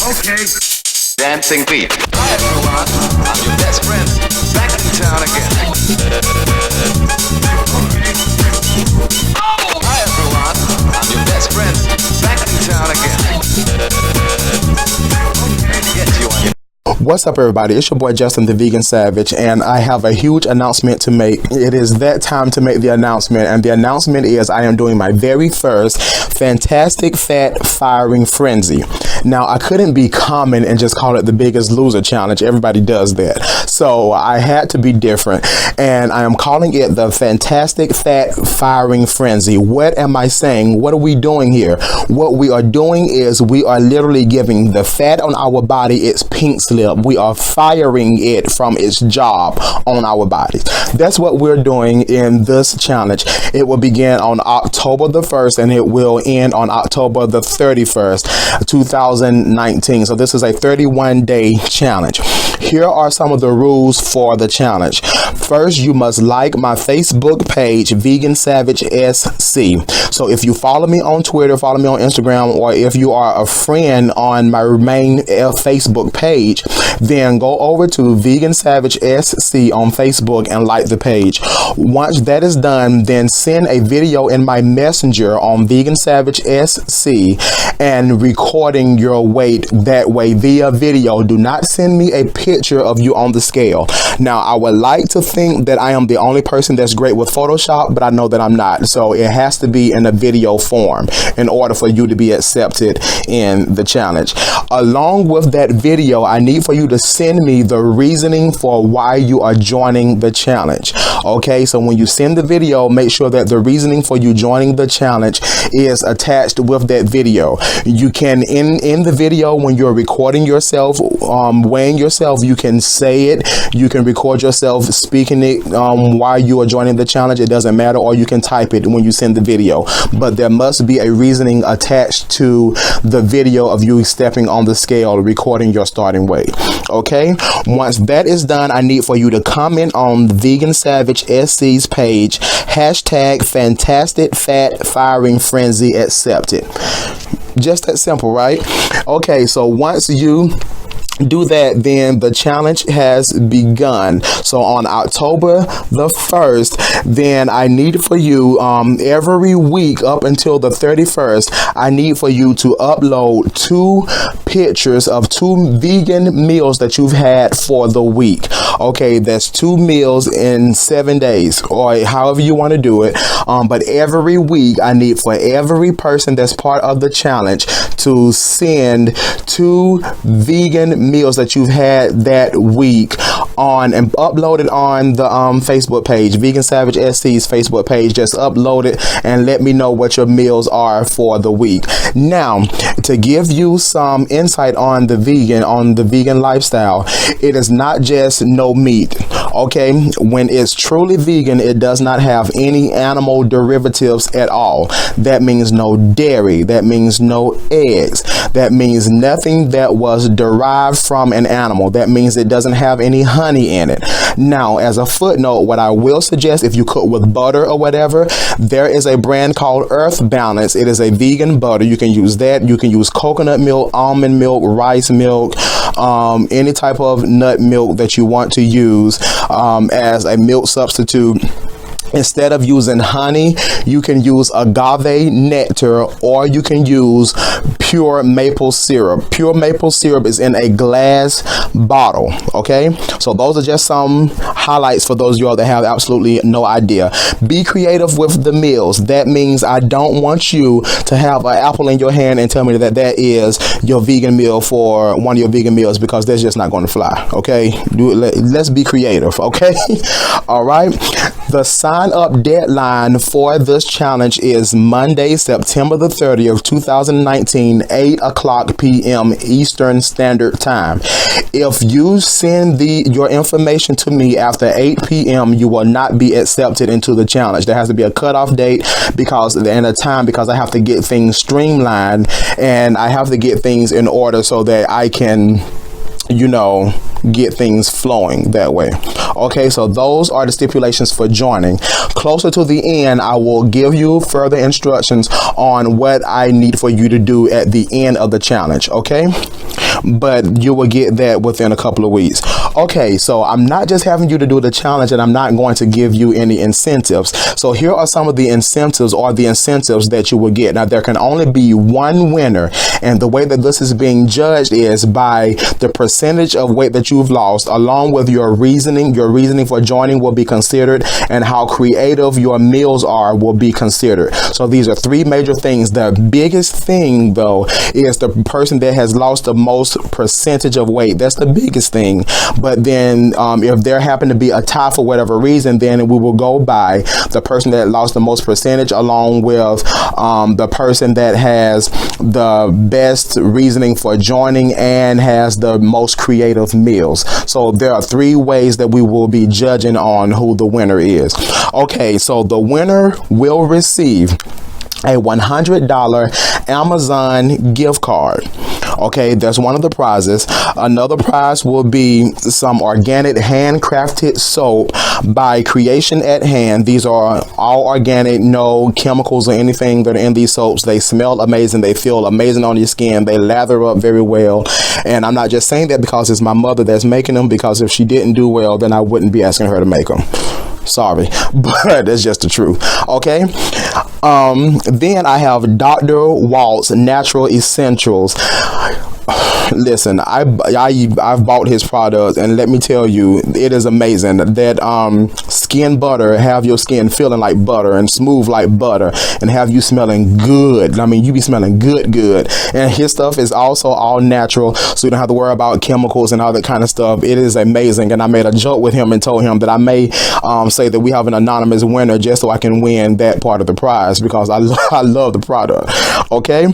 Okay. Dancing beat. Hi everyone, I'm your best friend. Back in town again. Oh! Hi everyone, I'm your best friend. Back in town again. Okay. Get you on your... What's up, everybody? It's your boy Justin, the Vegan Savage, and I have a huge announcement to make. It is that time to make the announcement, and the announcement is I am doing my very first Fantastic Fat Firing Frenzy. Now, I couldn't be common and just call it the Biggest Loser Challenge. Everybody does that. So I had to be different, and I am calling it the Fantastic Fat Firing Frenzy. What am I saying? What are we doing here? What we are doing is we are literally giving the fat on our body its pink slip. We are firing it from its job on our bodies. That's what we're doing in this challenge. It will begin on October the 1st and it will end on October the 31st, 2019. So this is a 31-day challenge. Here are some of the rules for the challenge. First, you must like my Facebook page, Vegan Savage SC. So if you follow me on Twitter, follow me on Instagram, or if you are a friend on my main Facebook page, then go over to Vegan Savage SC on Facebook and like the page. Once that is done, then send a video in my messenger on Vegan Savage SC and recording your weight that way via video. Do not send me a picture of you on the scale. Now, I would like to think that I am the only person that's great with Photoshop, but I know that I'm not. So it has to be in a video form in order for you to be accepted in the challenge. Along with that video, I need for you to send me the reasoning for why you are joining the challenge. Okay, so when you send the video, make sure that the reasoning for you joining the challenge is attached with that video. You can, in the video, when you're recording yourself, weighing yourself, you can say it, you can record yourself speaking it while you are joining the challenge. It doesn't matter, or you can type it when you send the video, but there must be a reasoning attached to the video of you stepping on the scale, recording your starting weight. Okay, once that is done, I need for you to comment on Vegan Savage SC's page, hashtag Fantastic Fat Firing Frenzy accepted. Just that simple, right? Okay, so once you do that, then the challenge has begun. So on October the 1st, then I need for you every week up until the 31st, I need for you to upload 2 pictures of 2 vegan meals that you've had for the week. Okay, that's 2 meals in 7 days, or however you want to do it. But every week, I need for every person that's part of the challenge to send 2 vegan meals that you've had that week on and upload it on the Facebook page, Vegan Savage SC's Facebook page. Just upload it and let me know what your meals are for the week. Now, to give you some insight on the vegan lifestyle, it is not just no meat. Okay, when it's truly vegan, it does not have any animal derivatives at all. That means no dairy, that means no eggs, that means nothing that was derived from an animal. That means it doesn't have any honey in it. Now, as a footnote, what I will suggest, if you cook with butter or whatever, there is a brand called Earth Balance. It is a vegan butter. You can use that. You can use coconut milk, almond milk, rice milk, any type of nut milk that you want to use as a milk substitute. Instead of using honey, you can use agave nectar, or you can use pure maple syrup. Pure maple syrup is in a glass bottle. Okay, so those are just some highlights for those of y'all that have absolutely no idea. Be creative with the meals. That means I don't want you to have an apple in your hand and tell me that that is your vegan meal for one of your vegan meals, because that's just not going to fly. Okay, let's be creative. Okay, all right. The sign up deadline for this challenge is Monday, September the 30th, 2019, 8 o'clock p.m. Eastern Standard Time. If you send your information to me after 8 p.m., you will not be accepted into the challenge. There has to be a cutoff date because I have to get things streamlined and I have to get things in order so that I can, get things flowing that way. Okay, so those are the stipulations for joining. Closer to the end, I will give you further instructions on what I need for you to do at the end of the challenge. Okay, but you will get that within a couple of weeks. Okay, so I'm not just having you to do the challenge, and I'm not going to give you any incentives. So here are some of the incentives that you will get. Now, there can only be one winner, and the way that this is being judged is by the percentage of weight that you've lost, along with your reasoning. Your reasoning for joining will be considered, and how creative your meals are will be considered. So these are three major things. The biggest thing, though, is the person that has lost the most percentage of weight. That's the biggest thing. But then if there happen to be a tie for whatever reason, then we will go by the person that lost the most percentage, along with the person that has the best reasoning for joining and has the most creative meals. So there are three ways that we will be judging on who the winner is. Okay, so the winner will receive a $100 Amazon gift card. Okay, that's one of the prizes. Another prize will be some organic handcrafted soap by Creation at Hand. These are all organic, no chemicals or anything that are in these soaps. They smell amazing. They feel amazing on your skin. They lather up very well. And I'm not just saying that because it's my mother that's making them, because if she didn't do well, then I wouldn't be asking her to make them. Sorry, but that's just the truth. Okay. Then I have Dr. Walt's Natural Essentials. Listen, I've bought his product, and let me tell you, it is amazing. That skin butter have your skin feeling like butter and smooth like butter, and have you smelling good. I mean, you be smelling good. And his stuff is also all natural, so you don't have to worry about chemicals and all that kind of stuff. It is amazing. And I made a joke with him and told him that I may say that we have an anonymous winner just so I can win that part of the prize, because I love the product. Okay.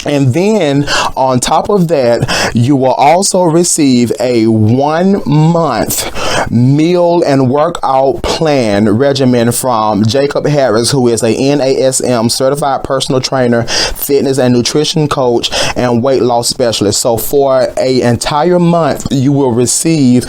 And then on top of that, you will also receive a 1 month meal and workout plan regimen from Jacob Harris, who is a NASM Certified Personal Trainer, fitness and nutrition coach, and weight loss specialist. So for an entire month, you will receive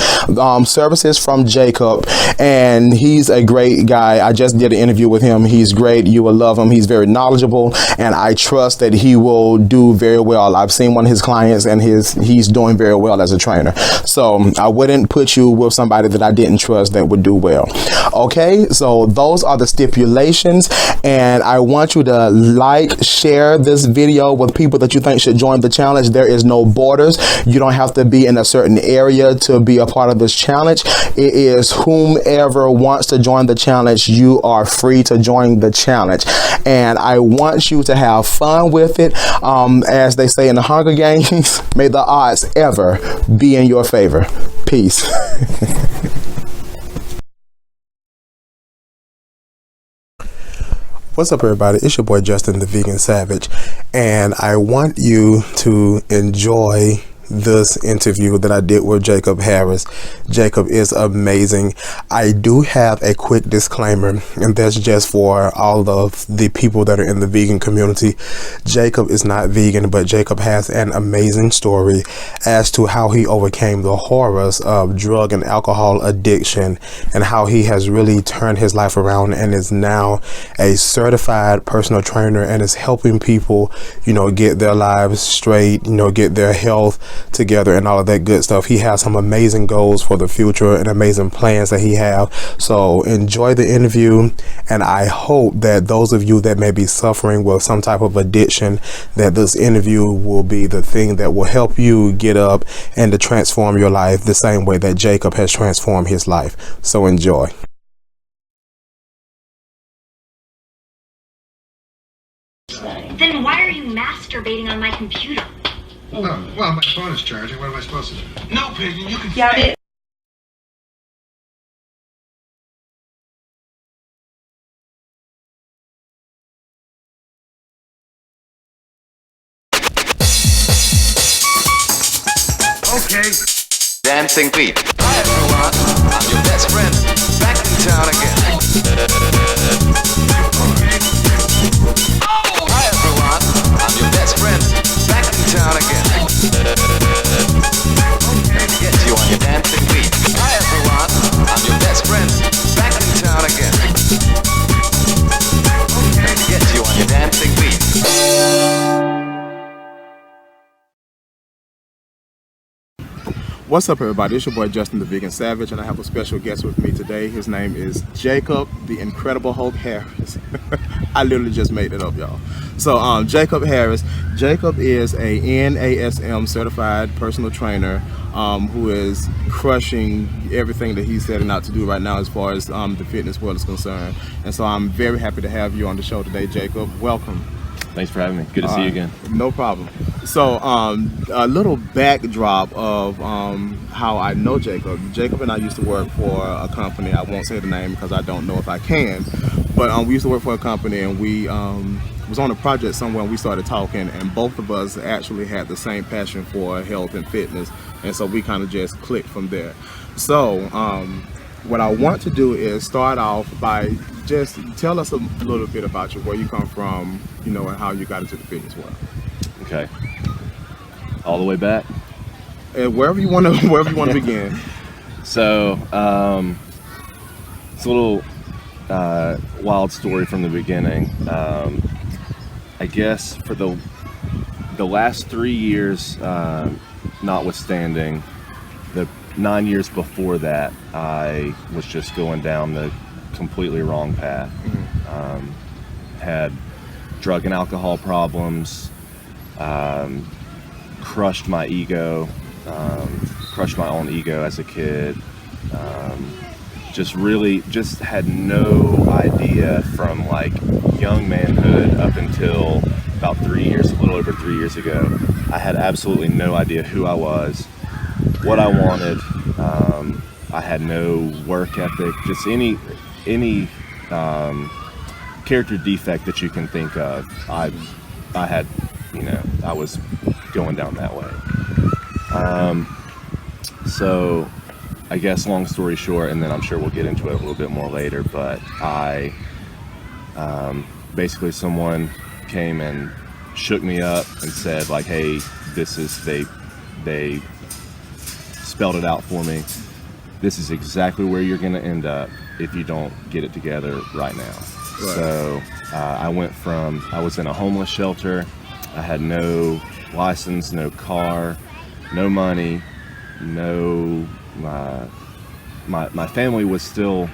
services from Jacob, and he's a great guy. I just did an interview with him. He's great. You will love him. He's very knowledgeable, and I trust that he will do very well. I've seen one of his clients, and he's doing very well as a trainer. So I wouldn't put you with somebody that I didn't trust that would do well. Okay, so those are the stipulations, and I want you to share this video with people that you think should join the challenge. There is no borders. You don't have to be in a certain area to be a part of this challenge. It is whomever wants to join the challenge. You are free to join the challenge, and I want you to have fun with it. As they say in the Hunger Games, may the odds ever be in your favor. Peace. What's up, everybody? It's your boy Justin, the Vegan Savage, and I want you to enjoy this interview that I did with Jacob Harris. Jacob is amazing. I do have a quick disclaimer, and that's just for all of the people that are in the vegan community. Jacob is not vegan, but Jacob has an amazing story as to how he overcame the horrors of drug and alcohol addiction, and how he has really turned his life around and is now a certified personal trainer and is helping people, get their lives straight, get their health together and all of that good stuff. He has some amazing goals for the future and amazing plans that he have. So enjoy the interview, and I hope that those of you that may be suffering with some type of addiction, that this interview will be the thing that will help you get up and to transform your life the same way that Jacob has transformed his life. So enjoy. Then why are you masturbating on my computer? Oh, well, my phone is charging. What am I supposed to do? No, Peyton, you can Yeah, stay. Okay. Dancing Pete. Hi everyone, I'm your best friend, back in town again. Hi everyone, I'm your best friend, back in town again. Get you on your dancing beat. Hi everyone, I'm your best friend, back in town again. Get you on your dancing beat. What's up, everybody? It's your boy Justin the Vegan Savage, and I have a special guest with me today. His name is Jacob, the Incredible Hulk Harris. I literally just made it up, y'all. So, Jacob Harris. Jacob is a NASM Certified Personal Trainer who is crushing everything that he's setting out to do right now as far as the fitness world is concerned. And so I'm very happy to have you on the show today, Jacob. Welcome. Thanks for having me. Good to see you again. No problem. So, a little backdrop of how I know Jacob. Jacob and I used to work for a company. I won't say the name because I don't know if I can. But we used to work for a company, and we was on a project somewhere, and we started talking, and both of us actually had the same passion for health and fitness, and so we kind of just clicked from there. So, what I want to do is start off by just tell us a little bit about you, where you come from, you know, and how you got into the fitness world. Okay. All the way back? And wherever you want to begin. So, it's a little wild story from the beginning. I guess for the last 3 years, notwithstanding, the 9 years before that, I was just going down the completely wrong path. Had drug and alcohol problems, crushed my ego, crushed my own ego as a kid. Just had no idea from like young manhood up until about 3 years, a little over 3 years ago. I had absolutely no idea who I was, what I wanted. I had no work ethic, just any character defect that you can think of. I had, you know, I was going down that way. So I guess long story short, and then I'm sure we'll get into it a little bit more later, but I basically someone came and shook me up and said like, hey, this is, they spelled it out for me. This is exactly where you're going to end up if you don't get it together right now. Right. So I was in a homeless shelter. I had no license, no car, no money, no, my family was still,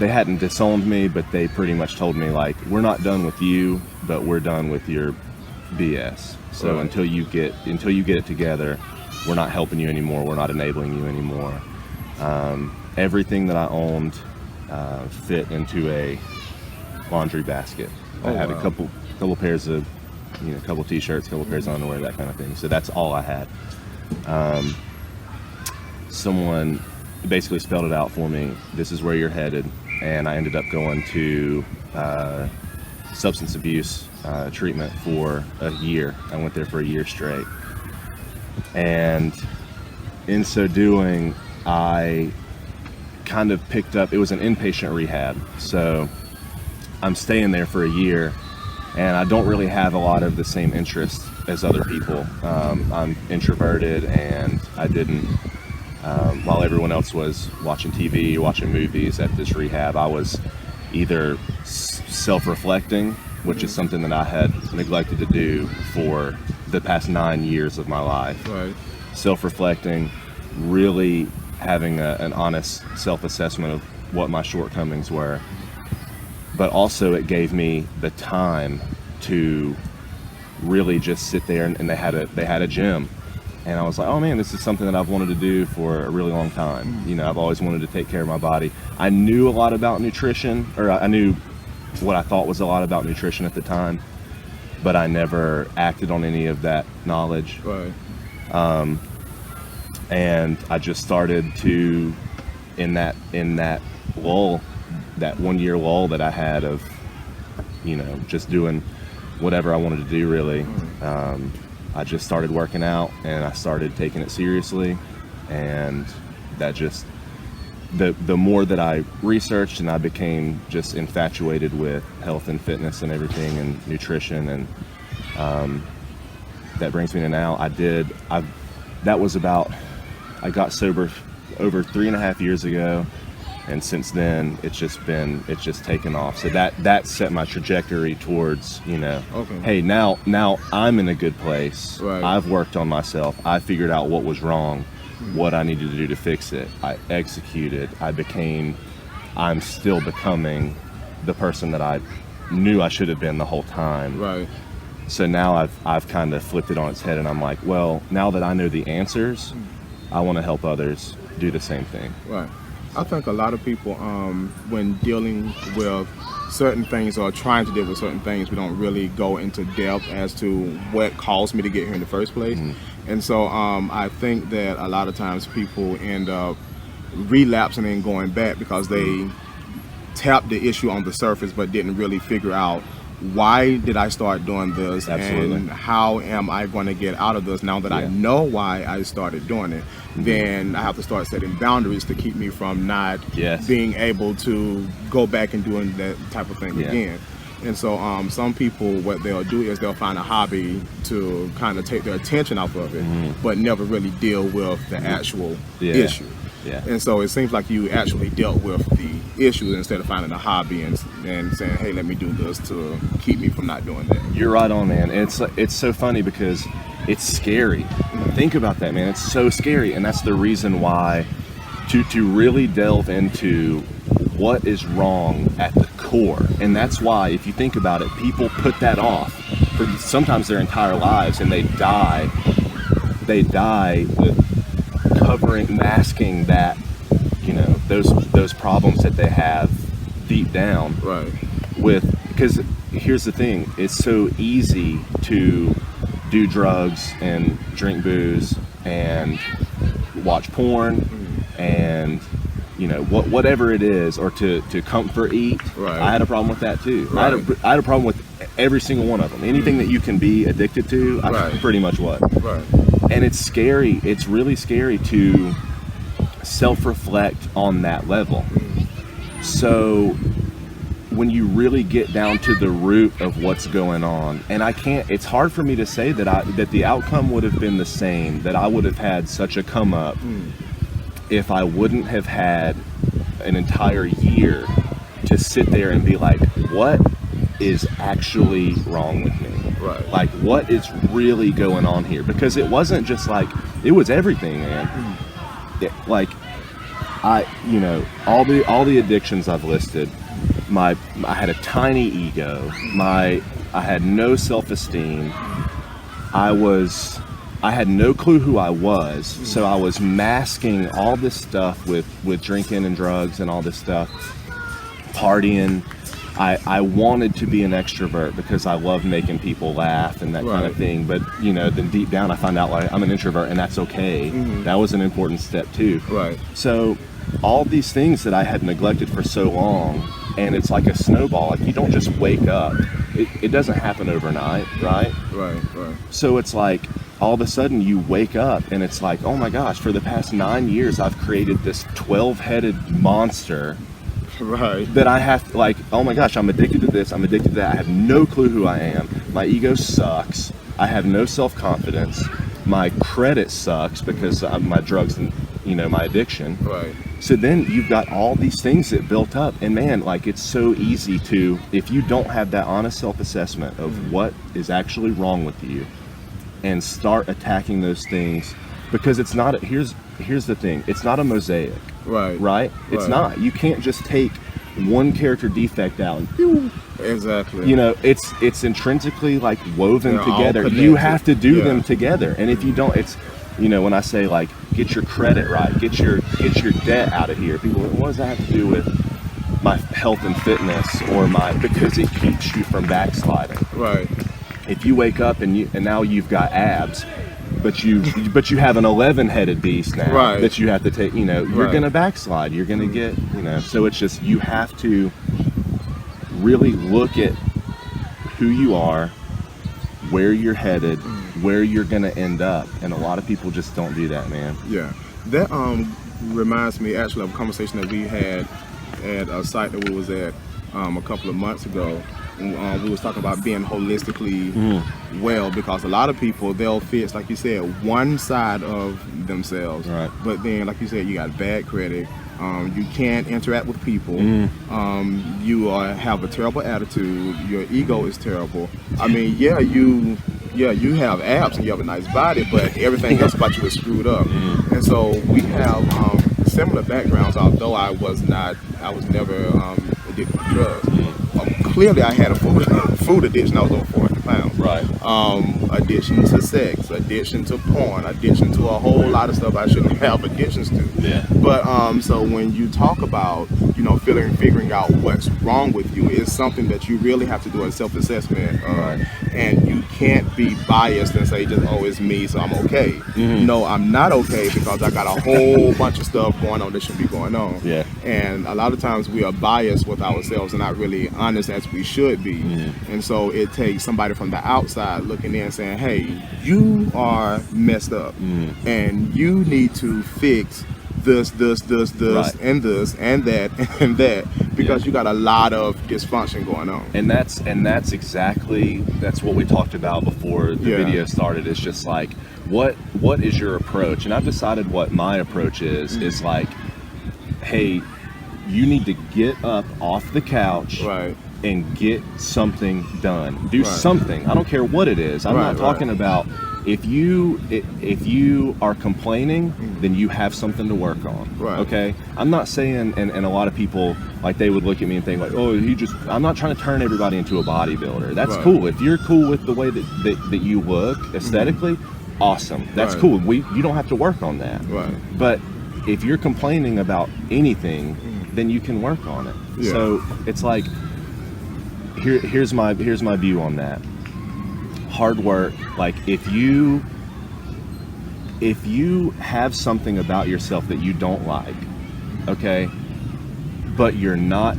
they hadn't disowned me, but they pretty much told me like, we're not done with you, but we're done with your BS. So right. until you get it together, we're not helping you anymore. We're not enabling you anymore. Everything that I owned fit into a laundry basket. I had a couple pairs of, you know, a couple t-shirts, a couple pairs of underwear, that kind of thing. So that's all I had. Someone basically spelled it out for me. This is where you're headed. And I ended up going to substance abuse treatment for a year. I went there for a year straight. And in so doing, I kind of picked up, it was an inpatient rehab. So I'm staying there for a year, and I don't really have a lot of the same interests as other people. I'm introverted, and I didn't, while everyone else was watching TV, watching movies at this rehab, I was either self-reflecting, which is something that I had neglected to do for the past 9 years of my life. Right. Self-reflecting, really having an honest self-assessment of what my shortcomings were. But also it gave me the time to really just sit there, and they had a gym, and I was like, oh man, this is something that I've wanted to do for a really long time. You know, I've always wanted to take care of my body. I knew a lot about nutrition, or I knew what I thought was a lot about nutrition at the time, but I never acted on any of that knowledge. Right. And I just started to, in that lull, that 1 year lull that I had of, you know, just doing whatever I wanted to do really. I just started working out, and I started taking it seriously, and that just, the more that I researched, and I became just infatuated with health and fitness and everything and nutrition, and that brings me to now. I got sober over 3.5 years ago, and since then it's just taken off. So that set my trajectory towards, you know, okay, hey, now I'm in a good place. Right. I've worked on myself. I figured out what was wrong. what I needed to do to fix it. I executed. I'm still becoming the person that I knew I should have been the whole time. Right. So now I've kind of flipped it on its head, and I'm like, well, now that I know the answers, I want to help others do the same thing. Right. I think a lot of people, when dealing with certain things or trying to deal with certain things, we don't really go into depth as to what caused me to get here in the first place. And so I think that a lot of times people end up relapsing and going back because they tapped the issue on the surface but didn't really figure out, why did I start doing this? Absolutely. And how am I going to get out of this now that I know why I started doing it? Then I have to start setting boundaries to keep me from not being able to go back and doing that type of thing again. And so some people, what they'll do is they'll find a hobby to kind of take their attention off of it, but never really deal with the actual issue. And so it seems like you actually dealt with the issue instead of finding a hobby and saying, hey, let me do this to keep me from not doing that. You're right on, man. It's so funny because it's scary. Think about that, man. It's so scary. And that's the reason why to really delve into what is wrong at the core. And that's why, if you think about it, people put that off for sometimes their entire lives, and they die with masking that, those problems that they have deep down. Right. Because here's the thing, it's so easy to do drugs and drink booze and watch porn and whatever it is, or to comfort eat. Right. I had a problem with that too. Right. I had a problem with every single one of them. Anything that you can be addicted to, I pretty much was. Right. And it's scary. It's really scary to self-reflect on that level. So when you really get down to the root of what's going on, and it's hard for me to say that the outcome would have been the same, that I would have had such a come up if I wouldn't have had an entire year to sit there and be like, what is actually wrong with me? Right. Like, what is really going on here? Because it wasn't just like, it was everything, man. All the addictions I've listed, I had a tiny ego. I had no self-esteem. I had no clue who I was, so I was masking all this stuff with drinking and drugs and all this stuff, partying. I wanted to be an extrovert because I love making people laugh and that kind of thing. But then deep down I find out like I'm an introvert, and that's okay. That was an important step too. Right. So all these things that I had neglected for so long, and it's like a snowball. Like, you don't just wake up. It doesn't happen overnight, right? Right. So it's like all of a sudden you wake up and it's like, oh my gosh, for the past 9 years I've created this 12-headed monster. Right. That I have, like, oh my gosh, I'm addicted to this, I'm addicted to that. I have no clue who I am. My ego sucks. I have no self-confidence. My credit sucks because of my drugs and, my addiction. Right. So then you've got all these things that built up, and man, like, it's so easy to, if you don't have that honest self-assessment of what is actually wrong with you and start attacking those things, because it's not, here's the thing, it's not a mosaic. Right? It's not. You can't just take one character defect out and exactly. It's intrinsically like woven together. You have to do them together. And if you don't, it's when I say like get your credit right, get your debt out of here. People, what does that have to do with my health and fitness or because it keeps you from backsliding. Right. If you wake up and now you've got abs, but you have an 11-headed beast now that you have to take, you're going to backslide. You're going to get, so it's just, you have to really look at who you are, where you're headed, where you're going to end up. And a lot of people just don't do that, man. Yeah. That reminds me actually of a conversation that we had at a site that we was at a couple of months ago. We was talking about being holistically well, because a lot of people, they'll fix, like you said, one side of themselves. Right. But then, like you said, you got bad credit. You can't interact with people. You have a terrible attitude. Your ego is terrible. I mean, yeah, you yeah, you have abs and you have a nice body, but everything else about you is screwed up. And so we have similar backgrounds, although I was never addicted to drugs. Clearly, I had a food addiction. I was over 400 pounds. Right. Addiction to sex, addiction to porn, addiction to a whole lot of stuff I shouldn't have addictions to. Yeah. But so when you talk about, you know, figuring out what's wrong with you, it's something that you really have to do a self-assessment. Right. And you can't be biased and say just, oh, it's me, so I'm okay. No, I'm not okay because I got a whole bunch of stuff going on that should be going on. Yeah. And a lot of times we are biased with ourselves and not really honest as we should be. And so it takes somebody from the outside looking in saying, hey, you are messed up and you need to fix this, Right. and this, and that, and that, because you got a lot of dysfunction going on. And that's what we talked about before the video started. It's just like, what is your approach? And I've decided what my approach is. Is like, hey, you need to get up off the couch, Right. and get something done. Do something. I don't care what it is. I'm not talking about if you are complaining, then you have something to work on. Right. Okay? I'm not saying, and a lot of people, like, they would look at me and think like, oh, I'm not trying to turn everybody into a bodybuilder. That's cool. If you're cool with the way that you look aesthetically, awesome. That's cool. You don't have to work on that. Right. But if you're complaining about anything, then you can work on it. Yeah. So it's like, here's my view on that. Hard work. Like, if you have something about yourself that you don't like, okay, but you're not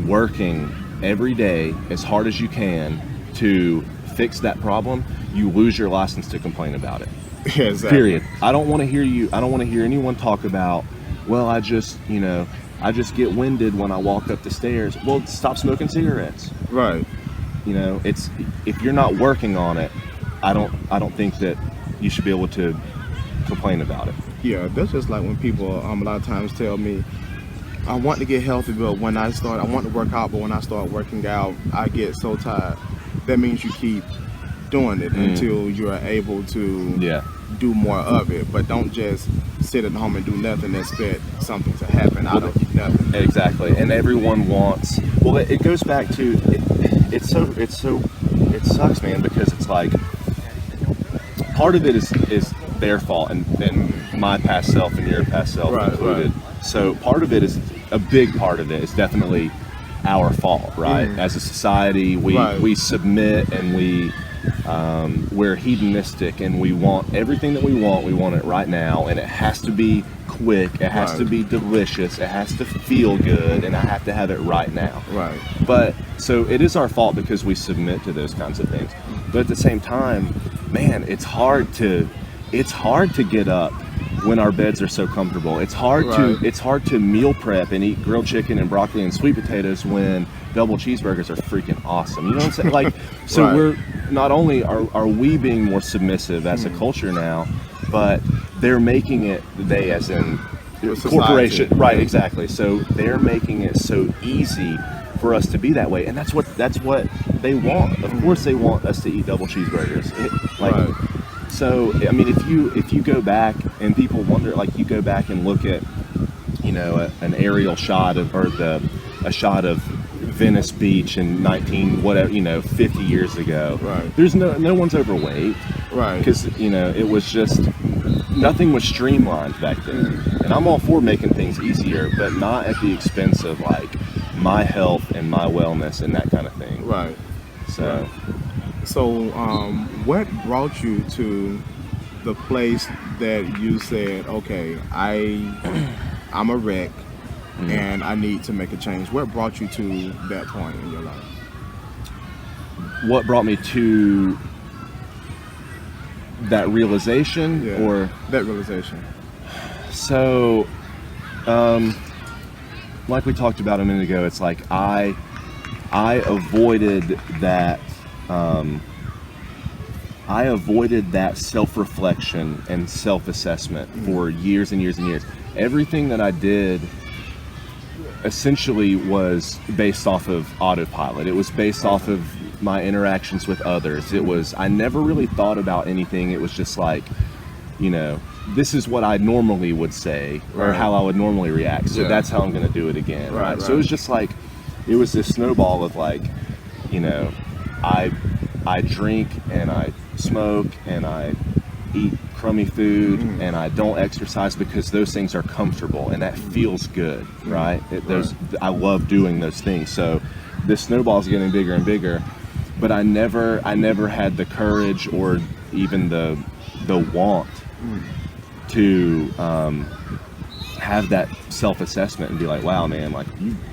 working every day as hard as you can to fix that problem, you lose your license to complain about it. Exactly. Period. I don't want to hear anyone talk about, well, I just get winded when I walk up the stairs. Well, stop smoking cigarettes. Right. You know, it's, if you're not working on it, I don't think that you should be able to complain about it. Yeah, that's just like when people a lot of times tell me, I want to get healthy, but I want to work out, but when I start working out, I get so tired. That means you keep doing it until you're able to do more of it. But don't just sit at home and do nothing and expect something to happen out of nothing. Exactly. And everyone wants, well, it goes back to, it sucks, man, because it's like, part of it is their fault and my past self and your past self included. Right. So part of it is, a big part of it is definitely our fault, right? As a society, we submit and we're hedonistic and we want everything that we want it right now, and it has to be quick, it has to be delicious, it has to feel good, and I have to have it right now. Right. But so it is our fault because we submit to those kinds of things. But at the same time, man, it's hard to get up when our beds are so comfortable. It's hard to meal prep and eat grilled chicken and broccoli and sweet potatoes when double cheeseburgers are freaking awesome. You know what I'm saying? Like, so we're not only are we being more submissive as a culture now, but they're making it, they as in corporation, right? Exactly. So they're making it so easy for us to be that way, and that's what they want. Of course, they want us to eat double cheeseburgers. So I mean, if you go back and people wonder, like, you go back and look at, you know, an aerial shot of, or a shot of Venice Beach in 50 years ago. Right. There's no one's overweight. Right. Because, you know, it was just, nothing was streamlined back then. And I'm all for making things easier, but not at the expense of, like, my health and my wellness and that kind of thing. Right. So. So, what brought you to the place that you said, okay, I'm a wreck and I need to make a change? What brought you to that point in your life? What brought me to that realization, or that realization? So, like we talked about a minute ago, it's like I avoided that. I avoided that self-reflection and self-assessment for years and years and years. Everything that I did essentially was based off of autopilot. It was based off of my interactions with others. It was, I never really thought about anything. It was just like, you know, this is what I normally would say, or how I would normally react. So that's how I'm going to do it again. Right. So it was just like, it was this snowball of like, you know, I drink and I smoke and I eat crummy food and I don't exercise because those things are comfortable and that feels good, right? I love doing those things. So this snowball's getting bigger and bigger, but I never had the courage or even the want to have that self-assessment and be like, wow, man, like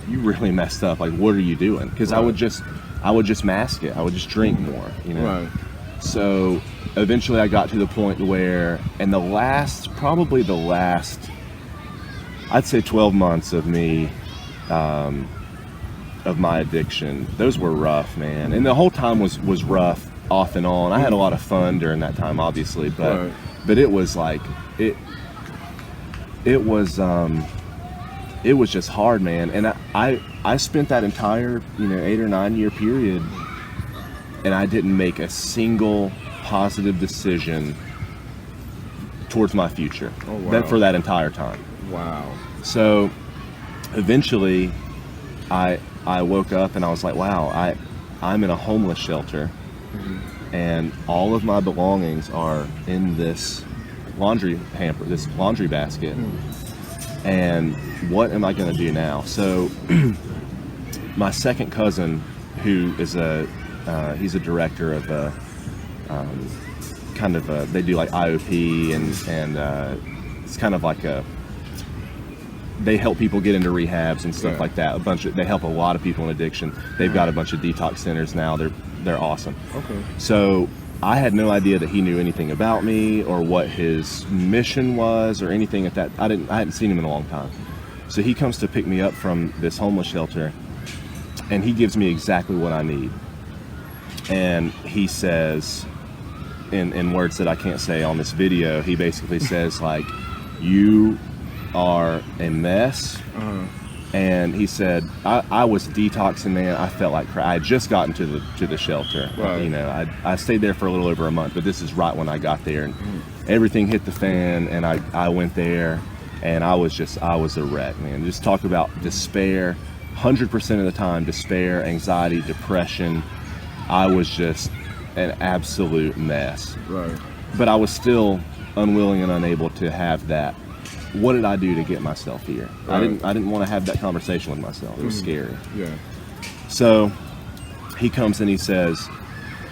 you really messed up. Like, what are you doing? Because I would just mask it. I would just drink more, you know? Right. So eventually I got to the point where, and probably the last, I'd say 12 months of me, of my addiction, those were rough, man. And the whole time was rough off and on. I had a lot of fun during that time, obviously, but it was like, it was just hard, man. And I spent that entire, 8 or 9 year period, and I didn't make a single positive decision towards my future for that entire time. Wow. So eventually I woke up and I was like, wow, I'm in a homeless shelter, and all of my belongings are in this laundry hamper, this laundry basket. And what am I going to do now? So my second cousin, who is he's a director of they do like IOP and it's kind of like they help people get into rehabs and stuff like that. They help a lot of people in addiction. They've got a bunch of detox centers now. They're awesome. Okay. So I had no idea that he knew anything about me or what his mission was or anything at that. I hadn't seen him in a long time. So he comes to pick me up from this homeless shelter, and he gives me exactly what I need. And he says, in words that I can't say on this video, he basically says, like, you are a mess. And he said, I was detoxing, man. I felt like crap. I had just gotten to the shelter. Right. I stayed there for a little over a month, but this is right when I got there, and everything hit the fan, and I went there, and I was a wreck, man. Just talk about despair, 100% of the time, despair, anxiety, depression. I was just an absolute mess. Right. But I was still unwilling and unable to have that. What did I do to get myself here? Right. I didn't want to have that conversation with myself. It was scary. Yeah. So he comes and he says,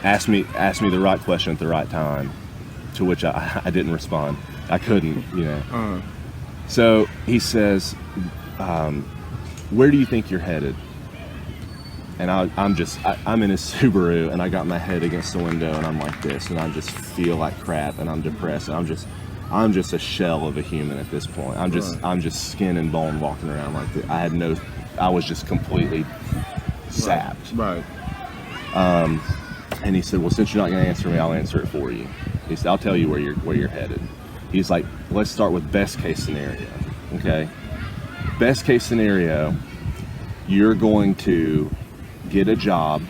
ask me the right question at the right time, to which I didn't respond. I couldn't, So he says, where do you think you're headed? And I'm in a Subaru, and I got my head against the window, and I'm like this, and I just feel like crap, and I'm depressed, and I'm just a shell of a human at this point. I'm just skin and bone walking around like this. I was just completely sapped. Right. And he said, well, since you're not going to answer me, I'll answer it for you. He said, I'll tell you where you're headed. He's like, let's start with best case scenario. Okay. Best case scenario, you're going to get a job,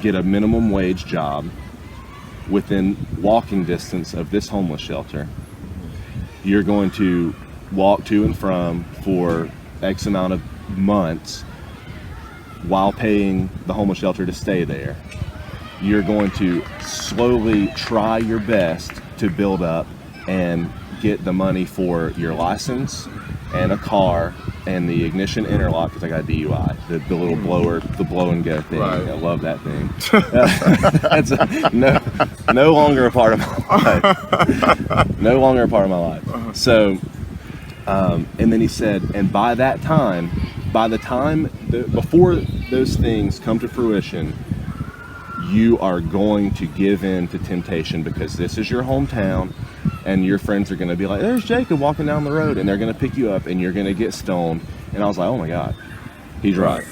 get a minimum wage job within walking distance of this homeless shelter. You're going to walk to and from for X amount of months while paying the homeless shelter to stay there. You're going to slowly try your best to build up and get the money for your license and a car and the ignition interlock, because I got a DUI, the little blower, the blow and go thing. Right. I love that thing. That's no longer a part of my life. No longer a part of my life. So, and then he said, and by the time before those things come to fruition, you are going to give in to temptation, because this is your hometown, and your friends are going to be like, there's Jacob walking down the road, and they're going to pick you up, and you're going to get stoned. And I was like, oh my God, he's right.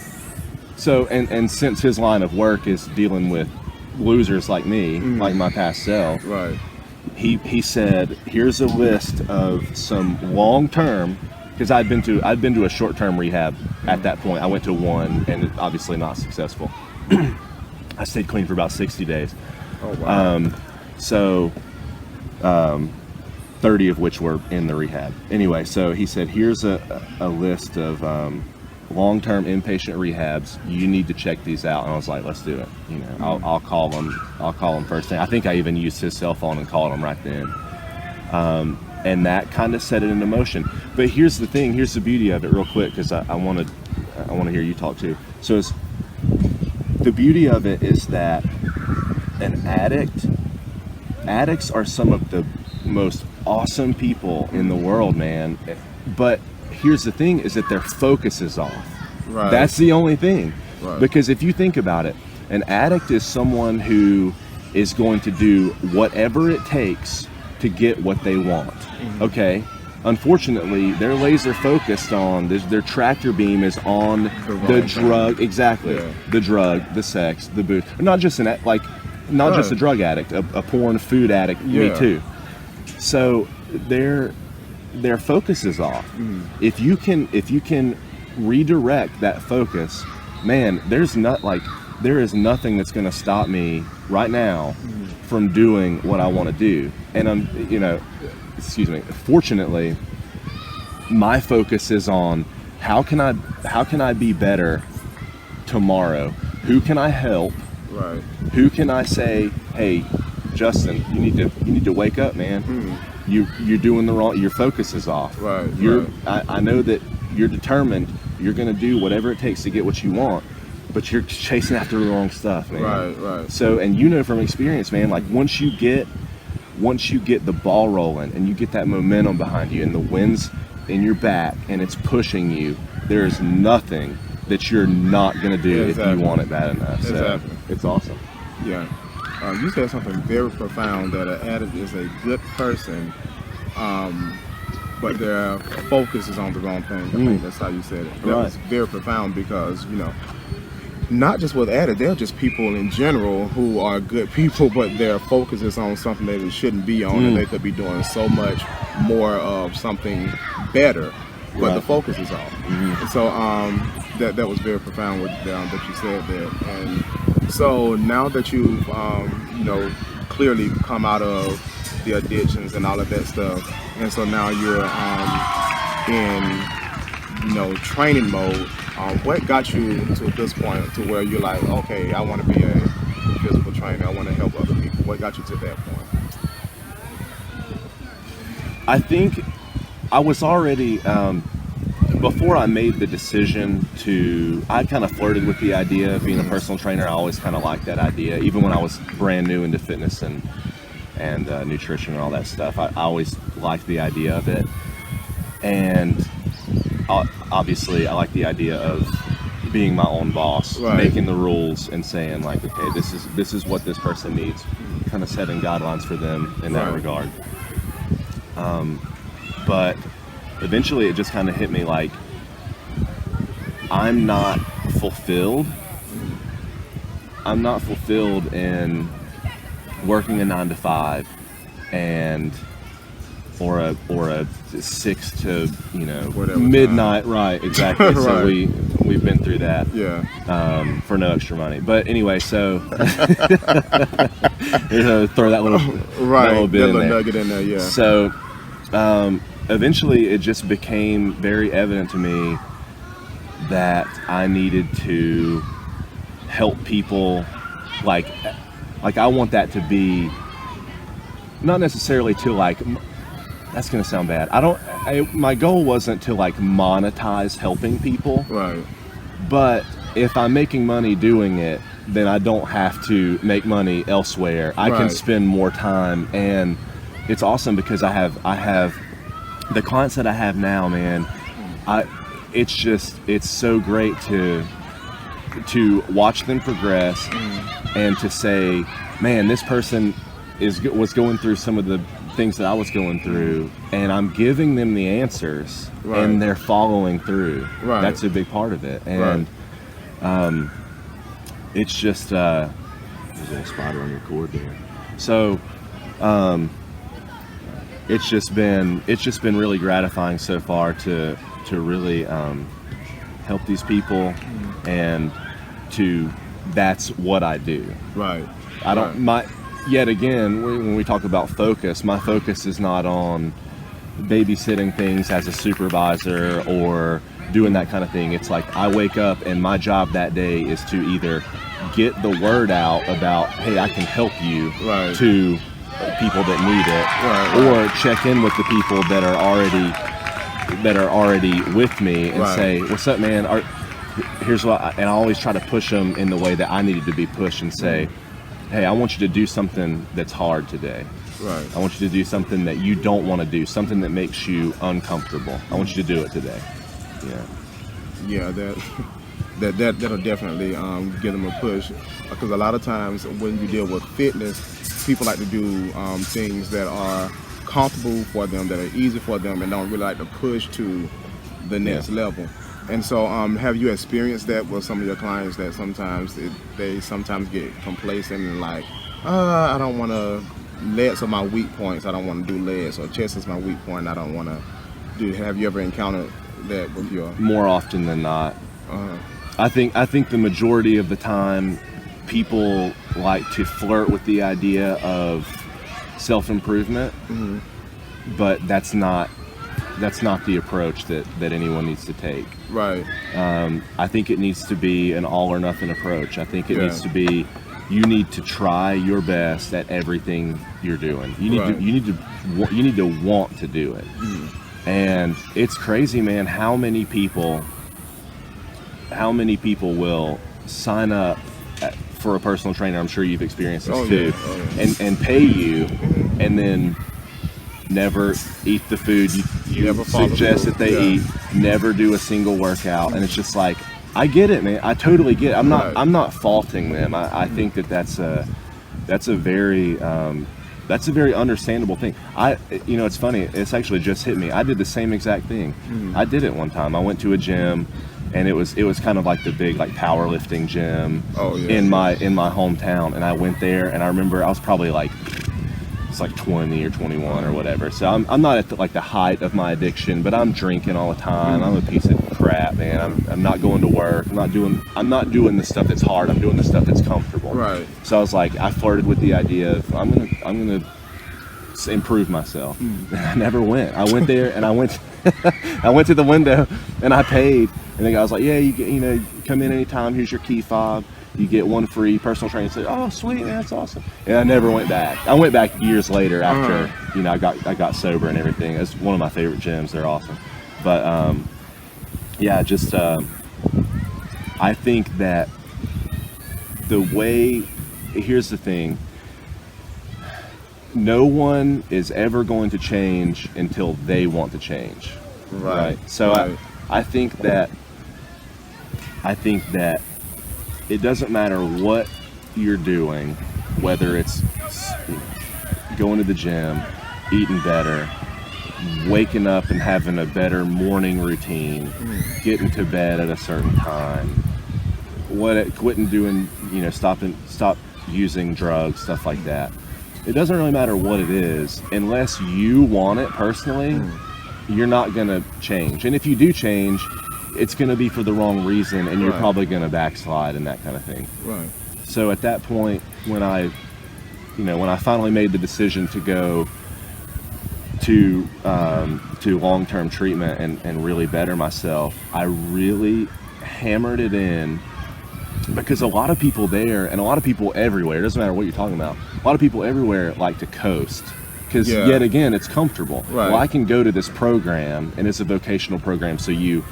So, and since his line of work is dealing with losers like me, like my past self, right? He said, here's a list of some long-term because I'd been to a short-term rehab at that point. I went to one, and obviously not successful. I stayed clean for about 60 days. Oh, wow. 30 of which were in the rehab. Anyway, so he said, here's a list of long-term inpatient rehabs. You need to check these out. And I was like, let's do it. You know, I'll call them first thing. I think I even used his cell phone and called him right then. And that kind of set it into motion. But here's the thing. Here's the beauty of it, real quick, because I want to hear you talk too. So the beauty of it is that addicts are some of the most awesome people in the world, man. But here's the thing, is that their focus is off. Right. That's the only thing. Right. Because if you think about it, an addict is someone who is going to do whatever it takes to get what they want. Okay? Unfortunately, they're laser focused on their tractor beam is on the drug. Exactly. Yeah. The drug, the sex, the booze. Not just not just a drug addict, a porn food addict. Yeah. Me too. So their focus is off. If you can redirect that focus, man, there is nothing that's going to stop me right now from doing what I want to do. And fortunately, my focus is on how can I be better tomorrow? Who can I help? Right. Who can I say, hey, Justin, you need to wake up, man. You're doing the wrong. Your focus is off. Right. I know that you're determined. You're going to do whatever it takes to get what you want, but you're chasing after the wrong stuff, man. Right. So, and you know from experience, man, like once you get the ball rolling and you get that momentum behind you and the wind's in your back and it's pushing you, there's nothing that you're not going to do if you want it bad enough. So Exactly. it's awesome. Yeah. You said something very profound, that an addict is a good person, but their focus is on the wrong thing. I think that's how you said it. That was very profound, because, not just with addicts, they're just people in general who are good people, but their focus is on something that it shouldn't be on, and they could be doing so much more of something better, but the focus is off. And so that was very profound that you said there. And so now that you've clearly come out of the addictions and all of that stuff, and so now you're in training mode, what got you to this point to where you're like, okay, I want to be a physical trainer, I want to help other people? What got you to that point? I think I was already before I made the decision I kind of flirted with the idea of being a personal trainer. I always kind of liked that idea, even when I was brand new into fitness and nutrition and all that stuff. I always liked the idea of it, and obviously I like the idea of being my own boss, making the rules and saying like, okay, this is what this person needs, kind of setting guidelines for them in that regard. But eventually it just kind of hit me like, I'm not fulfilled in working a 9 to 5 or a 6 to midnight, right? Exactly. So we've been through that, for no extra money. But anyway, so throw that little bit in there. Nugget in there, yeah. So eventually it just became very evident to me that I needed to help people. Like I want that to be not necessarily to like, that's gonna sound bad. My goal wasn't to like monetize helping people. Right. But if I'm making money doing it, then I don't have to make money elsewhere. I can spend more time, and it's awesome because I have the clients that I have now, man. It's so great to watch them progress and to say, man, this person was going through some of the things that I was going through, and I'm giving them the answers, and they're following through. That's a big part of it. And it's just there's a little spider on your cord there. So it's just been really gratifying so far to really help these people, and that's what I do. Right. I don't yet again, when we talk about focus, my focus is not on babysitting things as a supervisor or doing that kind of thing. It's like I wake up and my job that day is to either get the word out about, hey, I can help you, to people that need it, or check in with the people that are already with me and say, what's up, man? Here's what, and I always try to push them in the way that I needed to be pushed, and say, hey, I want you to do something that's hard today. Right. I want you to do something that you don't want to do, something that makes you uncomfortable. I want you to do it today. Yeah, that'll definitely give them a push, because a lot of times when you deal with fitness, people like to do things that are comfortable for them, that are easy for them, and don't really like to push to the next level. And so have you experienced that with some of your clients, that sometimes they sometimes get complacent and like, I don't want to, legs are my weak points, I don't want to do legs, or chest is my weak point, I don't want to do. Have you ever encountered that with your? More often than not. I think the majority of the time people like to flirt with the idea of self-improvement, but that's not the approach that anyone needs to take. Right. I think it needs to be an all or nothing approach. I think it needs to be, you need to try your best at everything you're doing. You need to want to do it. And it's crazy, man, how many people will sign up for a personal trainer. I'm sure you've experienced this too. And pay you, and then never eat the food you never suggest that they eat, never do a single workout. And it's just like, I get it, man. I totally get it. I'm not faulting them. I think that's a very understandable thing. It's funny. It's actually just hit me. I did the same exact thing. I did it one time. I went to a gym, and it was kind of like the big powerlifting gym in my hometown. And I went there, and I remember I was probably it's 20 or 21 or whatever. So I'm not at the height of my addiction, but I'm drinking all the time. I'm a piece of crap, man. I'm not going to work. I'm not doing the stuff that's hard. I'm doing the stuff that's comfortable. Right. So I was like, I flirted with the idea of I'm gonna improve myself. I never went. I went there, and I went to the window, and I paid. And the guy was like, yeah, you come in anytime. Here's your key fob. You get one free personal trainer. I said, oh, sweet, man, that's awesome. And I never went back. I went back years later after, I got sober and everything. It's one of my favorite gyms. They're awesome. But, I think that here's the thing. No one is ever going to change until they want to change. Right. So I think that it doesn't matter what you're doing, whether it's going to the gym, eating better, waking up and having a better morning routine, getting to bed at a certain time, quitting doing, stop using drugs, stuff like that. It doesn't really matter what it is, unless you want it personally, you're not going to change. And if you do change, it's going to be for the wrong reason, and you're probably going to backslide and that kind of thing. Right. So at that point, when I finally made the decision to go to long-term treatment and really better myself, I really hammered it in, because a lot of people there, and a lot of people everywhere, it doesn't matter what you're talking about, a lot of people everywhere like to coast. Because yet again, it's comfortable. Right. Well, I can go to this program, and it's a vocational program, so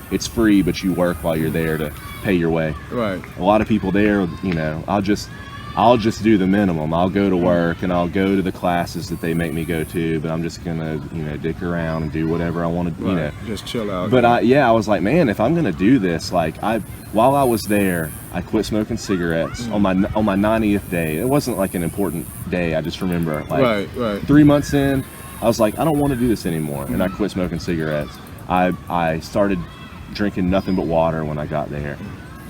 it's free, but you work while you're there to pay your way. Right. A lot of people there, I'll just do the minimum. I'll go to work, and I'll go to the classes that they make me go to, but I'm just gonna, dick around and do whatever I want to, just chill out. But I was like, man, if I'm gonna do this, while I was there, I quit smoking cigarettes on my 90th day. It wasn't like an important day. I just remember 3 months in, I was like, I don't want to do this anymore, and I quit smoking cigarettes. I started drinking nothing but water when I got there.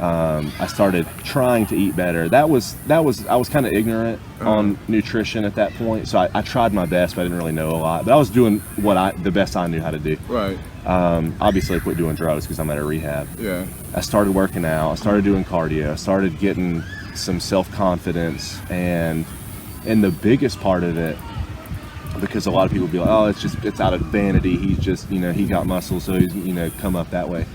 I started trying to eat better. I was kind of ignorant on nutrition at that point, so I tried my best, but I didn't really know a lot. But I was doing the best I knew how to do. Right. Obviously, I quit doing drugs because I'm at a rehab. Yeah. I started working out. I started doing cardio. I started getting some self-confidence, and the biggest part of it, because a lot of people be like, oh, it's out of vanity. He's just, he got muscle, so he's, come up that way.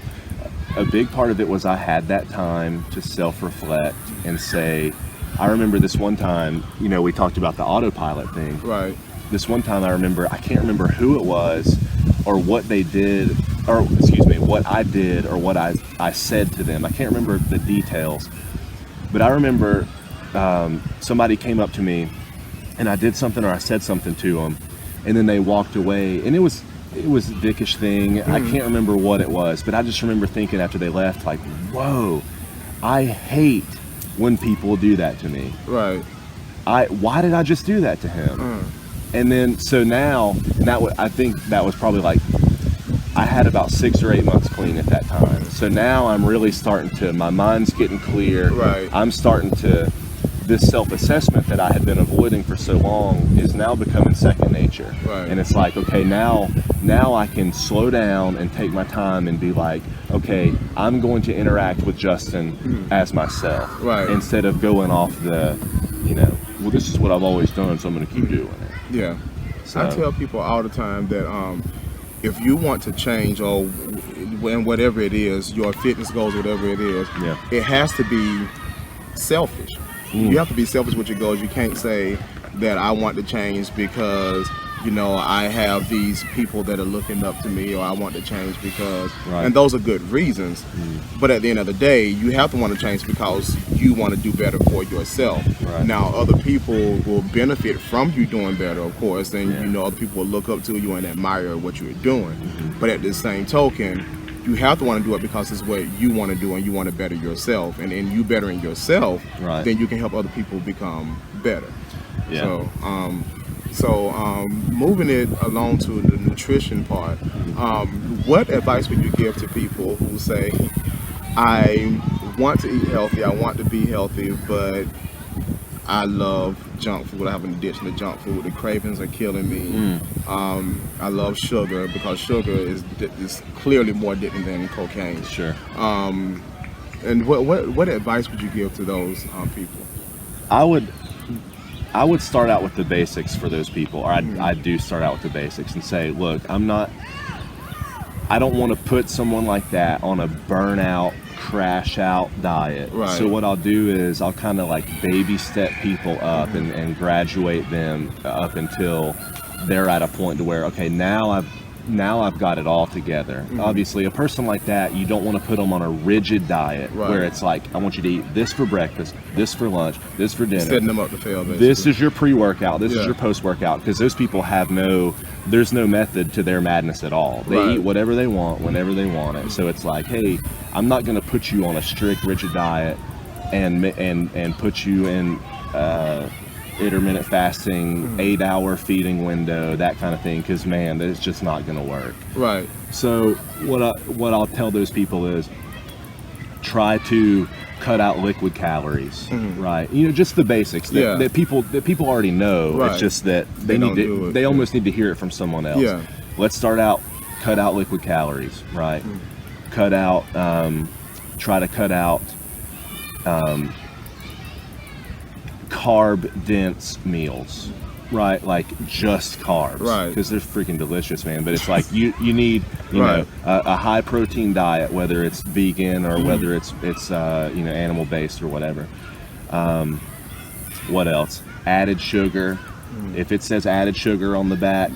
A big part of it was I had that time to self-reflect and say, I remember this one time, we talked about the autopilot thing. Right. This one time I can't remember who it was or what they did, or excuse me, what I did or what I said to them. I can't remember the details, but I remember somebody came up to me and I did something or I said something to them, and then they walked away, and it was a dickish thing. I can't remember what it was, but I just remember thinking after they left, like, whoa, I hate when people do that to me. Right. Why did I just do that to him? And then, so now, I think that was probably like, I had about 6 or 8 months clean at that time. So now I'm really starting to, my mind's getting clear. Right. I'm starting to, this self-assessment that I had been avoiding for so long is now becoming second nature. Right. And it's like, okay, now I can slow down and take my time and be like, okay, I'm going to interact with Justin as myself. Right. Instead of going off the, well, this is what I've always done, so I'm going to keep doing it. Yeah. So, I tell people all the time that if you want to change, or when whatever it is, your fitness goals, whatever it is, it has to be selfish. You have to be selfish with your goals. You can't say that I want to change because I have these people that are looking up to me, or I want to change because, and those are good reasons. But at the end of the day, you have to want to change because you want to do better for yourself. Right. Now, other people will benefit from you doing better, of course, and other people will look up to you and admire what you're doing. But at the same token, you have to want to do it because it's what you want to do and you want to better yourself. And in you bettering yourself, then you can help other people become better. Yeah. So moving it along to the nutrition part, what advice would you give to people who say, I want to eat healthy, I want to be healthy, but I love junk food. I have an addiction to junk food. The cravings are killing me. I love sugar because sugar is clearly more addicting than cocaine. Sure. And what advice would you give to those people? I would start out with the basics for those people, or I do start out with the basics and say, look, I don't want to put someone like that on a burnout, crash out diet. Right. So what I'll do is I'll kind of like baby step people up and graduate them up until they're at a point to where, okay, now I've got it all together. Obviously, a person like that, you don't want to put them on a rigid diet where it's like, I want you to eat this for breakfast, this for lunch, this for dinner. Setting them up to fail, basically. This is your pre-workout, this is your post-workout, because those people have there's no method to their madness at all. They eat whatever they want, whenever they want it. So it's like, hey, I'm not going to put you on a strict, rigid diet and put you in intermittent fasting, 8-hour feeding window, that kind of thing, because man, it's just not going to work. Right. So what I'll tell those people is try to cut out liquid calories, right? Just the basics that people already know. Right. It's just that they almost need to hear it from someone else. Yeah. Let's start out, cut out liquid calories, right? Cut out, try to cut out carb dense meals, right? Like just carbs, right? Because they're freaking delicious, man. But it's like you need a high protein diet, whether it's vegan or whether it's animal based or whatever. What else? Added sugar. If it says added sugar on the back,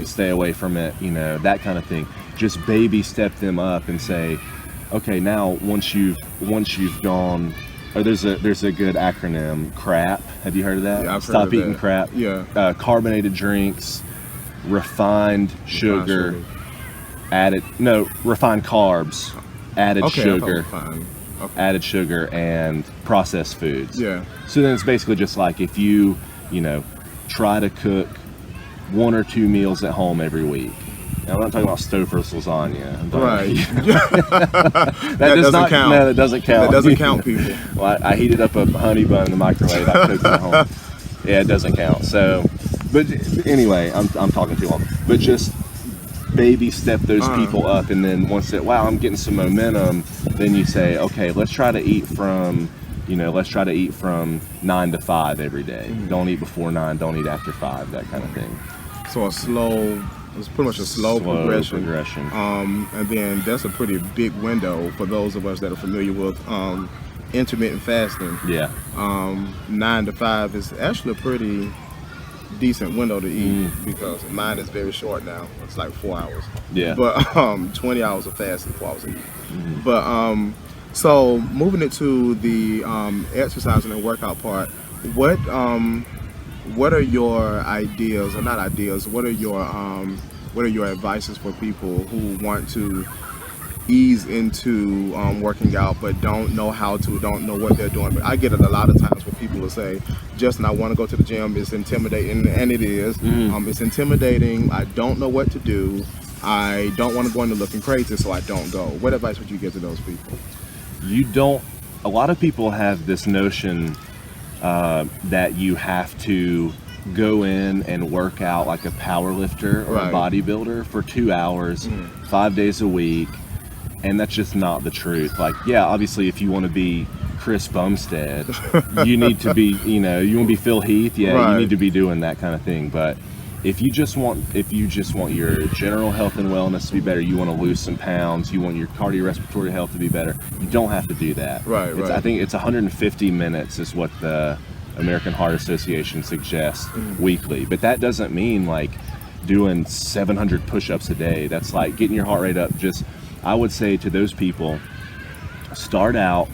stay away from it. That kind of thing. Just baby step them up and say, okay, now once you've gone. Or there's a good acronym, CRAP. Have you heard of that? Yeah, I've Stop heard of eating that. crap. Yeah. Carbonated drinks, refined sugar, refined carbs, added sugar, added sugar, and processed foods. Yeah. So then it's basically just like if you try to cook 1 or 2 meals at home every week, And I'm not talking about Stouffer's lasagna. I'm talking Right. that doesn't count. No, that doesn't count. That doesn't count, people. Well, I heated up a honey bun in the microwave. I cooked it at home. Yeah, it doesn't count. So, but anyway, I'm talking too long. But just baby step those people up, and then once wow, I'm getting some momentum. Then you say, okay, let's try to eat from 9 to 5 every day. Don't eat before 9. Don't eat after 5. That kind of thing. So it's pretty much a slow progression. And then that's a pretty big window for those of us that are familiar with intermittent fasting. Yeah. 9 to 5 is actually a pretty decent window to eat because mine is very short now. It's like 4 hours. Yeah. But 20 hours of fasting, 4 hours of eating. But so moving into the exercising and workout part, what are your ideas, or not ideas? What are your advices for people who want to ease into working out but don't know how to, don't know what they're doing? But I get it a lot of times where people will say, Justin, I want to go to the gym. It's intimidating, and it is. It's intimidating. I don't know what to do. I don't want to go into looking crazy, so I don't go. What advice would you give to those people? A lot of people have this notion that you have to go in and work out like a power lifter or a bodybuilder for 2 hours, 5 days a week, and that's just not the truth. Like, yeah, obviously if you want to be Chris Bumstead, you need to be, you want to be Phil Heath, you need to be doing that kind of thing. But if you just want your general health and wellness to be better, you want to lose some pounds, you want your cardiorespiratory health to be better, you don't have to do that. I think it's 150 minutes is what the American Heart Association suggests weekly. But that doesn't mean like doing 700 push-ups a day. That's like getting your heart rate up. Just, I would say to those people, start out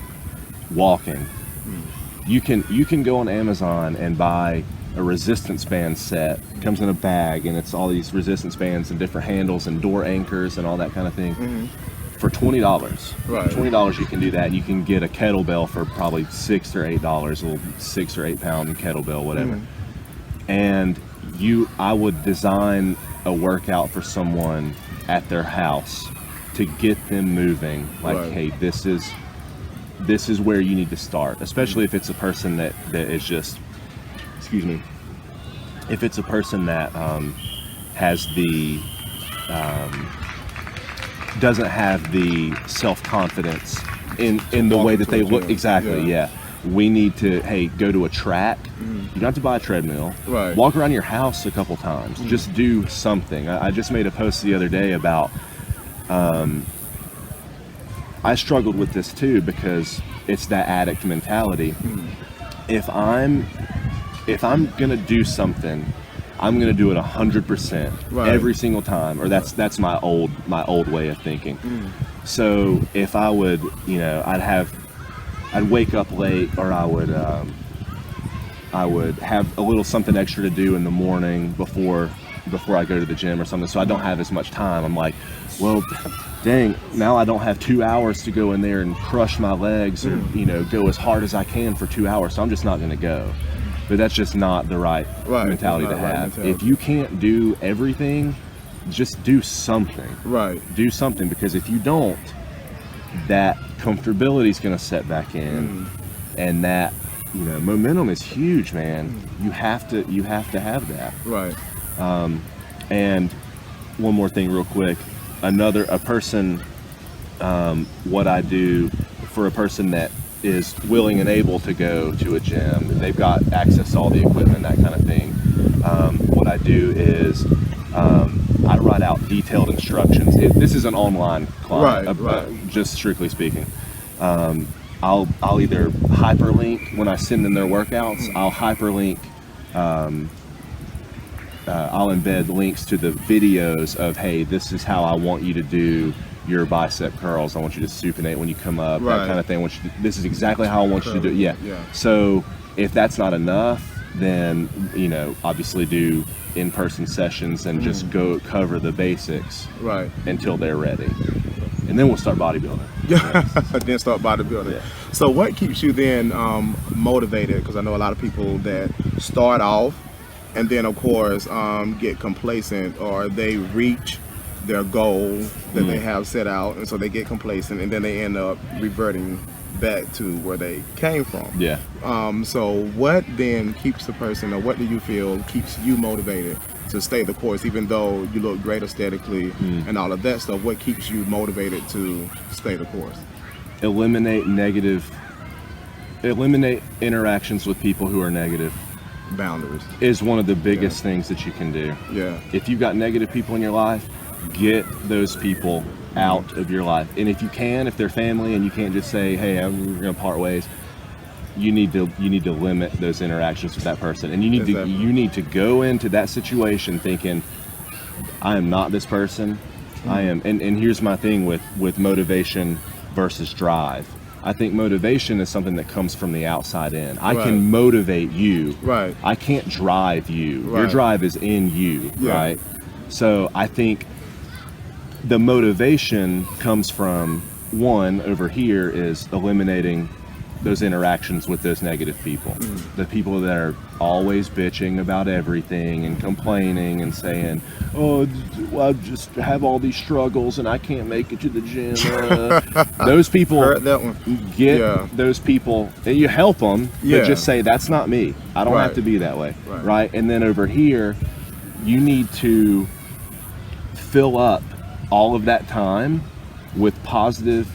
walking. You can go on Amazon and buy a resistance band set. It comes in a bag, and it's all these resistance bands and different handles and door anchors and all that kind of thing for $20. $20 you can do that. You can get a kettlebell for probably $6 or $8, a little 6 or 8 pound kettlebell, whatever. And I would design a workout for someone at their house to get them moving. Like, hey, this is where you need to start, especially if it's a person that is just, excuse me, if it's a person that has the doesn't have the self-confidence in the way that they look. Exactly. We need to, go to a track. You don't have to buy a treadmill. Walk around your house a couple times. Just do something. I just made a post the other day about I struggled with this too, because it's that addict mentality. If I'm gonna do something, I'm gonna do it 100% every single time, or that's my old way of thinking. So if I would, I'd wake up late, or I would have a little something extra to do in the morning before I go to the gym or something, so I don't have as much time. I'm like, well, dang, now I don't have 2 hours to go in there and crush my legs or go as hard as I can for 2 hours, so I'm just not going to go. But that's just not the right mentality to have. If you can't do everything, just do something. Do something, because if you don't, that comfortability is going to set back in, and that momentum is huge, man. You have to have that. And one more thing real quick, what I do for a person that is willing and able to go to a gym, they've got access to all the equipment, that kind of thing. What I do is I write out detailed instructions. This is an online client, just strictly speaking. I'll either hyperlink when I send them their workouts. I'll hyperlink. I'll embed links to the videos of, hey, this is how I want you to do your bicep curls. I want you to supinate when you come up, that kind of thing. This is exactly how I want you to do it. So if that's not enough, then obviously do in-person sessions and just go cover the basics until they're ready, and then we'll start bodybuilding. Then start bodybuilding. So what keeps you then motivated? Because I know a lot of people that start off and then of course get complacent, or they reach their goal that they have set out, and so they get complacent, and then they end up reverting back to where they came from. Yeah. So what then keeps the person, or what do you feel keeps you motivated to stay the course, even though you look great aesthetically and all of that stuff? What keeps you motivated to stay the course? Eliminate interactions with people who are negative. Boundaries Is one of the biggest things that you can do. Yeah. If you've got negative people in your life, get those people out of your life. And if you can, if they're family and you can't just say, hey, we're going to part ways, you need to limit those interactions with that person. And you need to go into that situation thinking, I am not this person. I am, and here's my thing with motivation versus drive. I think motivation is something that comes from the outside in. I can motivate you. Right. I can't drive you. Right. Your drive is in you, Yeah. right? So I think the motivation comes from, one, over here is eliminating those interactions with those negative people. The people that are always bitching about everything and complaining and saying, oh, well, I just have all these struggles and I can't make it to the gym. Those people, Heard that one. get those people, and you help them, Yeah. but just say, that's not me. I don't have to be that way, right? And then over here, you need to fill up all of that time with positive,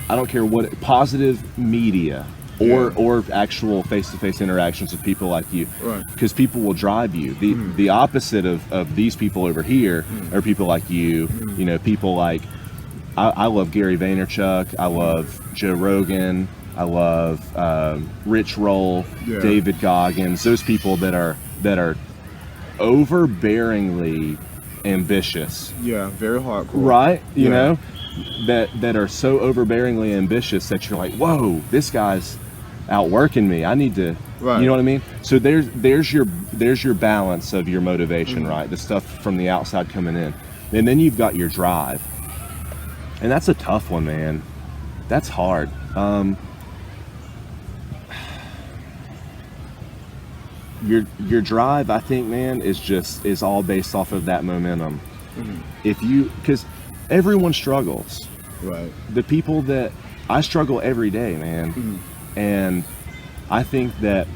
I don't care what, positive media or actual face-to-face interactions with people like you, because people will drive you. The opposite of these people over here are people like you. You know, people like, I love Gary Vaynerchuk, I love Joe Rogan, I love Rich Roll, David Goggins, those people that are overbearingly ambitious. Yeah, very hardcore. Right? You know, that are so overbearingly ambitious that you're like, whoa, this guy's outworking me. I need to, you know what I mean? So there's your balance of your motivation, right? The stuff from the outside coming in. And then you've got your drive. And that's a tough one, man. That's hard. Your drive, I think, man, is all based off of that momentum. Because everyone struggles. Right. The people that I struggle every day, man. And I think that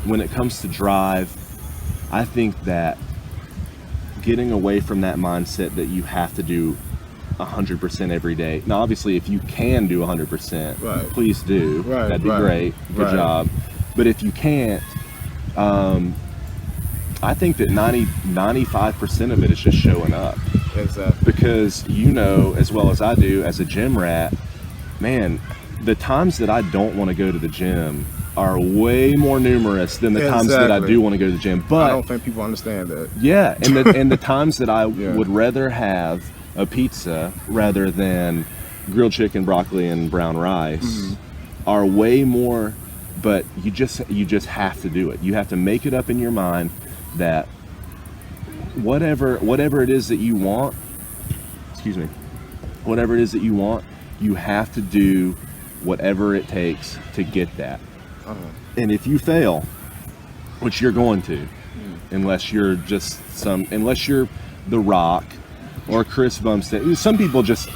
when it comes to drive, I think that getting away from that mindset that you have to do 100% every day. Now, obviously, if you can do 100%, please do. That'd be great. Good job. But if you can't, I think that 95% of it is just showing up. Exactly. Because you know as well as I do, as a gym rat, man, the times that I don't want to go to the gym are way more numerous than the times that I do want to go to the gym. But I don't think people understand that. Yeah, and the times that I would rather have a pizza rather than grilled chicken, broccoli, and brown rice are way more. But you just have to do it. You have to make it up in your mind that whatever it is that you want, whatever it is that you want, you have to do whatever it takes to get that. And if you fail, which you're going to, unless you're The Rock or Chris Bumstead. Some people just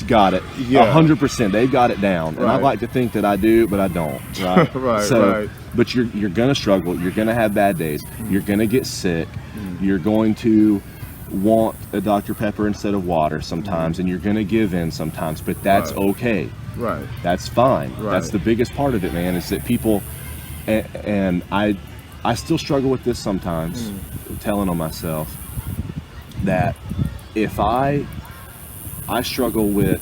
got it 100%. They've got it down, and I'd like to think that I do, but I don't. Right? But you're gonna struggle. You're gonna have bad days. You're gonna get sick. You're going to want a Dr. Pepper instead of water sometimes, and you're gonna give in sometimes. But that's okay. Right. That's fine. That's the biggest part of it, man. Is that people, and I still struggle with this sometimes, telling on myself that if I struggle with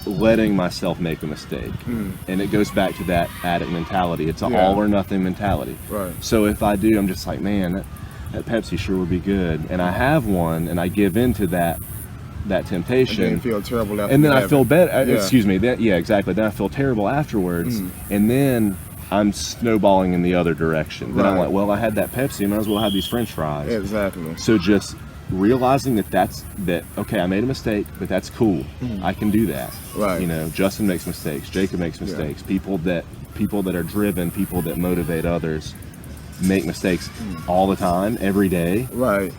letting myself make a mistake, and it goes back to that addict mentality. It's an all or nothing mentality. Right. So if I do, I'm just like, man, that Pepsi sure would be good, and I have one, and I give into that temptation, and then feel terrible after, and then I feel bad. Excuse me. Exactly. Then I feel terrible afterwards, and then I'm snowballing in the other direction. Then I'm like, well, I had that Pepsi, I might as well have these French fries. Exactly. So just realizing that okay, I made a mistake, but that's cool. I can do that. Right. You know, Justin makes mistakes, Jacob makes mistakes. People that are driven, people that motivate others make mistakes all the time, every day. Right.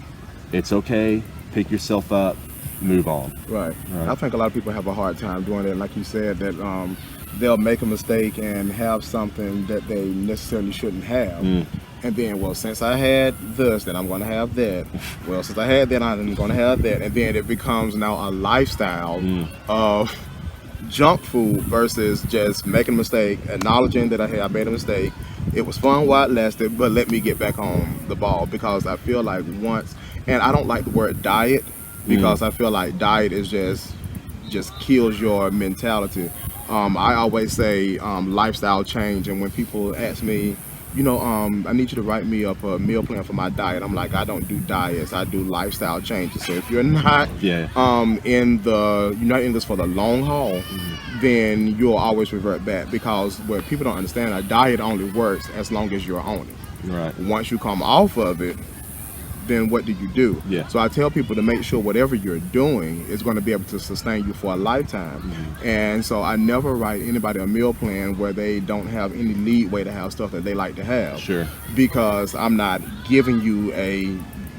it's okay. Pick yourself up, move on. Right. I think a lot of people have a hard time doing that. Like you said, that they'll make a mistake and have something that they necessarily shouldn't have. And then, well, since I had this, then I'm going to have that. Well, since I had that, I'm going to have that. And then it becomes now a lifestyle of junk food versus just making a mistake, acknowledging that I made a mistake. It was fun while it lasted, but let me get back on the ball, because I feel like once, and I don't like the word diet, because I feel like diet is just kills your mentality. I always say lifestyle change, and when people ask me, you know, I need you to write me up a meal plan for my diet, I'm like, I don't do diets, I do lifestyle changes. So if you're not you're not in this for the long haul, then you'll always revert back, because what people don't understand, a diet only works as long as you're on it. Right. Once you come off of it, then what do you do? So I tell people to make sure whatever you're doing is going to be able to sustain you for a lifetime. And so I never write anybody a meal plan where they don't have any leeway to have stuff that they like to have. Because I'm not giving you a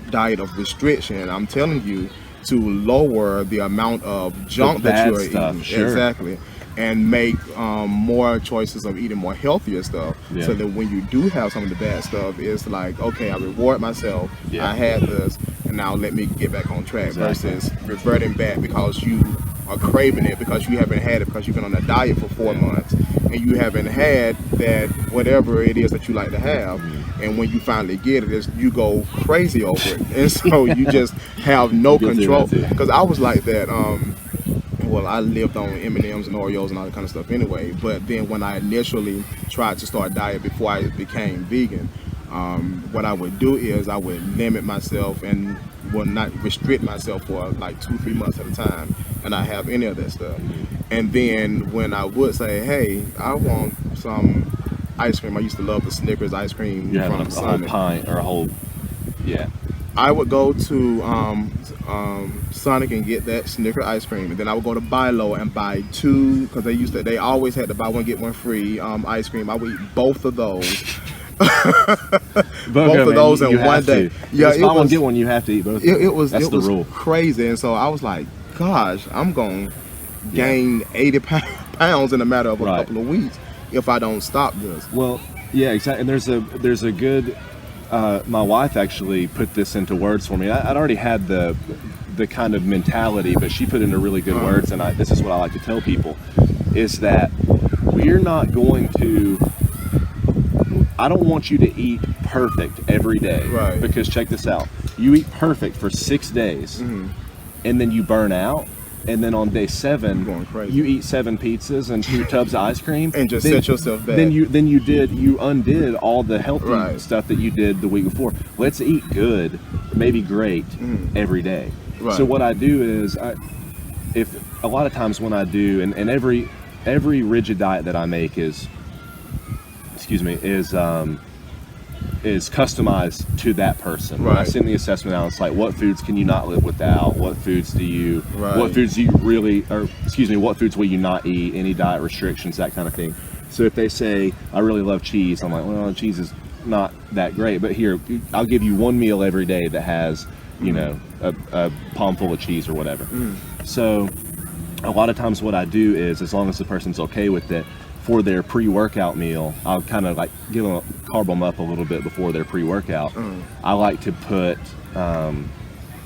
diet of restriction. I'm telling you to lower the amount of junk that you're eating. Exactly. And make more choices of eating more healthier stuff, so that when you do have some of the bad stuff, it's like, okay, I reward myself, I had this, and now let me get back on track, versus reverting back because you are craving it, because you haven't had it, because you've been on a diet for 4 months, and you haven't had that whatever it is that you like to have, and when you finally get it, you go crazy over it, and so you just have no control. Because I was like that. Well, I lived on M&Ms and Oreos and all that kind of stuff anyway. But then when I initially tried to start diet before I became vegan, what I would do is I would limit myself and would not restrict myself for like 2-3 months at a time, and not have any of that stuff. And then when I would say, hey, I want some ice cream, I used to love the Snickers ice cream from a whole pint or a whole, I would go to Sonic and get that Snicker ice cream, and then I would go to Buy Low and buy 2, because they always had to buy one get one free ice cream. I would eat both of those. Both of those in one day. Yeah, buy one get one. You have to eat both. It was the rule. Crazy, and so I was like, gosh, I'm gonna gain 80 pounds in a matter of a couple of weeks if I don't stop this. Well, yeah, exactly. And there's a good. My wife actually put this into words for me. I'd already had the kind of mentality, but she put it into really good words, and this is what I like to tell people, is that we're not going to, I don't want you to eat perfect every day, because check this out, you eat perfect for 6 days, and then you burn out, and then on day 7 you eat 7 pizzas and 2 tubs of ice cream, and just set yourself back. Then you undid all the healthy stuff that you did the week before. Let's eat good, maybe great, every day. So what I do is, if a lot of times when I do, and every rigid diet that I make is customized to that person. When I send the assessment out, it's like, what foods can you not live without? What foods do you, what foods will you not eat? Any diet restrictions, that kind of thing. So if they say, I really love cheese, I'm like, well, cheese is not that great, but here, I'll give you one meal every day that has, you know, a palm full of cheese or whatever. So a lot of times what I do is, as long as the person's okay with it, for their pre-workout meal, I'll kind of like carb them up a little bit before their pre-workout. I like to put,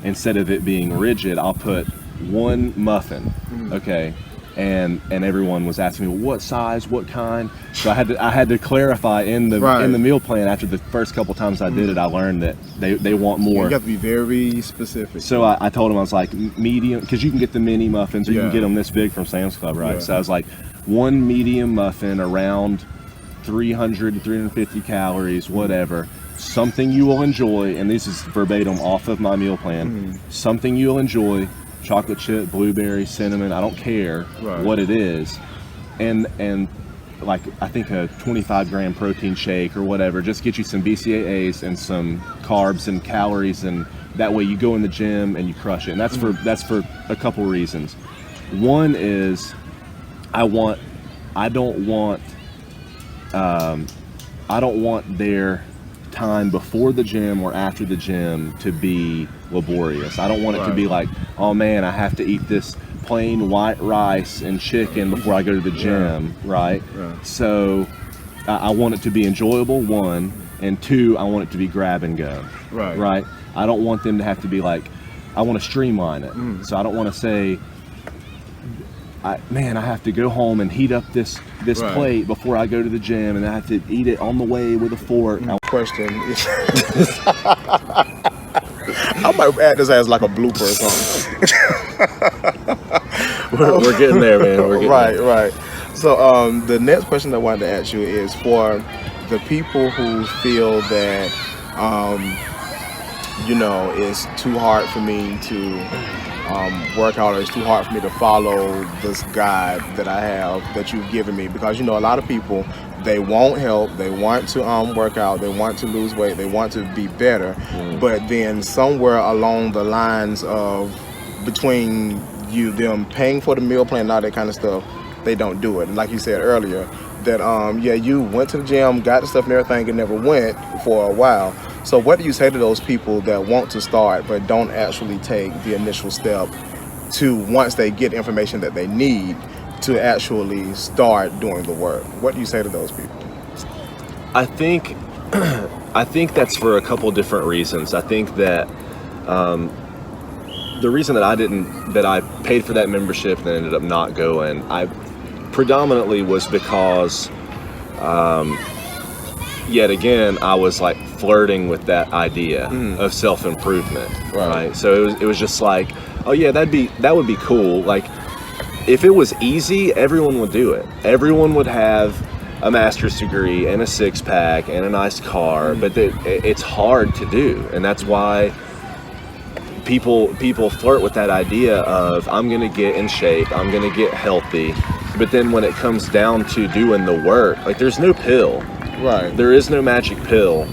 instead of it being rigid, I'll put 1 muffin, okay? And everyone was asking me, what size, what kind? So I had to clarify in the meal plan. After the first couple times I did it, I learned that they want more. You have to be very specific. So I told them, I was like, medium, because you can get the mini muffins, or you can get them this big from Sam's Club, right? So I was like, 1 medium muffin, around 300 to 350 calories, whatever. Something you will enjoy, and this is verbatim off of my meal plan. Something you'll enjoy. Chocolate chip, blueberry, cinnamon, I don't care what it is, and like I think a 25-gram protein shake or whatever, just get you some BCAAs and some carbs and calories, and that way you go in the gym and you crush it. And that's for a couple reasons. One is I don't want their time before the gym or after the gym to be laborious. I don't want it to be like, oh man, I have to eat this plain white rice and chicken before I go to the gym, right? So I want it to be enjoyable, one, and two, I want it to be grab and go, right? I don't want them to have to be like, I want to streamline it. So I don't want to say, I have to go home and heat up this plate before I go to the gym, and I have to eat it on the way with a fork. Question. I might add this as like a blooper or something. We're getting there, man. We're getting there. Right. So the next question I wanted to ask you is for the people who feel that it's too hard for me to work out, or it's too hard for me to follow this guide that I have that you've given me, because a lot of people, they want help, they want to work out, they want to lose weight, they want to be better, but then somewhere along the lines of between them paying for the meal plan and all that kind of stuff, they don't do it. And like you said earlier, that you went to the gym, got the stuff and everything, and never went for a while. So what do you say to those people that want to start but don't actually take the initial step to, once they get information that they need, to actually start doing the work? What do you say to those people? I think that's for a couple different reasons. I think that the reason that I paid for that membership and then ended up not going, I predominantly was because yet again I was like flirting with that idea of self-improvement, right? So it was just like, oh yeah, that would be cool. Like, if it was easy, everyone would do it. Everyone would have a master's degree and a six-pack and a nice car, but it's hard to do, and that's why people flirt with that idea of, I'm gonna get in shape, I'm gonna get healthy, but then when it comes down to doing the work, like, there's no pill. There is no magic pill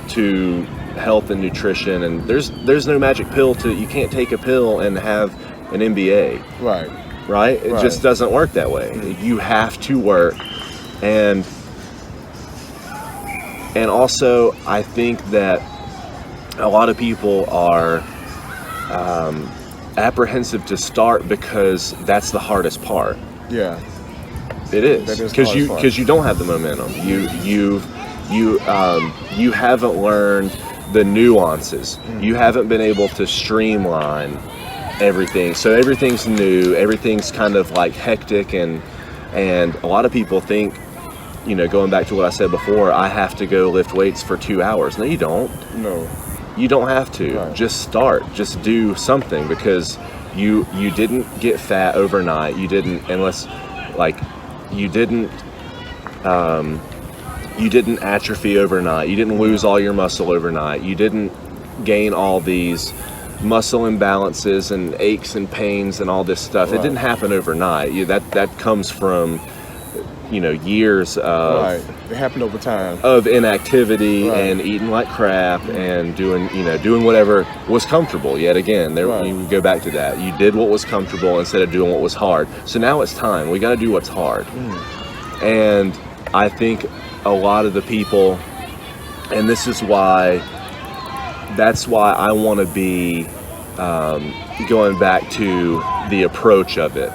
to health and nutrition, and there's no magic pill to, you can't take a pill and have an MBA. Right? It just doesn't work that way. You have to work. And also, I think that a lot of people are apprehensive to start because that's the hardest part. Yeah. It is. Because you don't have the momentum. You haven't learned the nuances. You haven't been able to streamline everything. So everything's new, everything's kind of like hectic, and a lot of people think, going back to what I said before, I have to go lift weights for 2 hours. No, you don't. No. You don't have to. Just start. Just do something, because you didn't get fat overnight. You didn't, unless like you didn't atrophy overnight. You didn't lose all your muscle overnight. You didn't gain all these muscle imbalances and aches and pains and all this stuff. It didn't happen overnight. That comes from years of it happened over time of inactivity and eating like crap and doing whatever was comfortable. Yet again, you go back to that. You did what was comfortable instead of doing what was hard. So now it's time. We got to do what's hard. And I think a lot of the people, and that's why I want to be going back to the approach of it.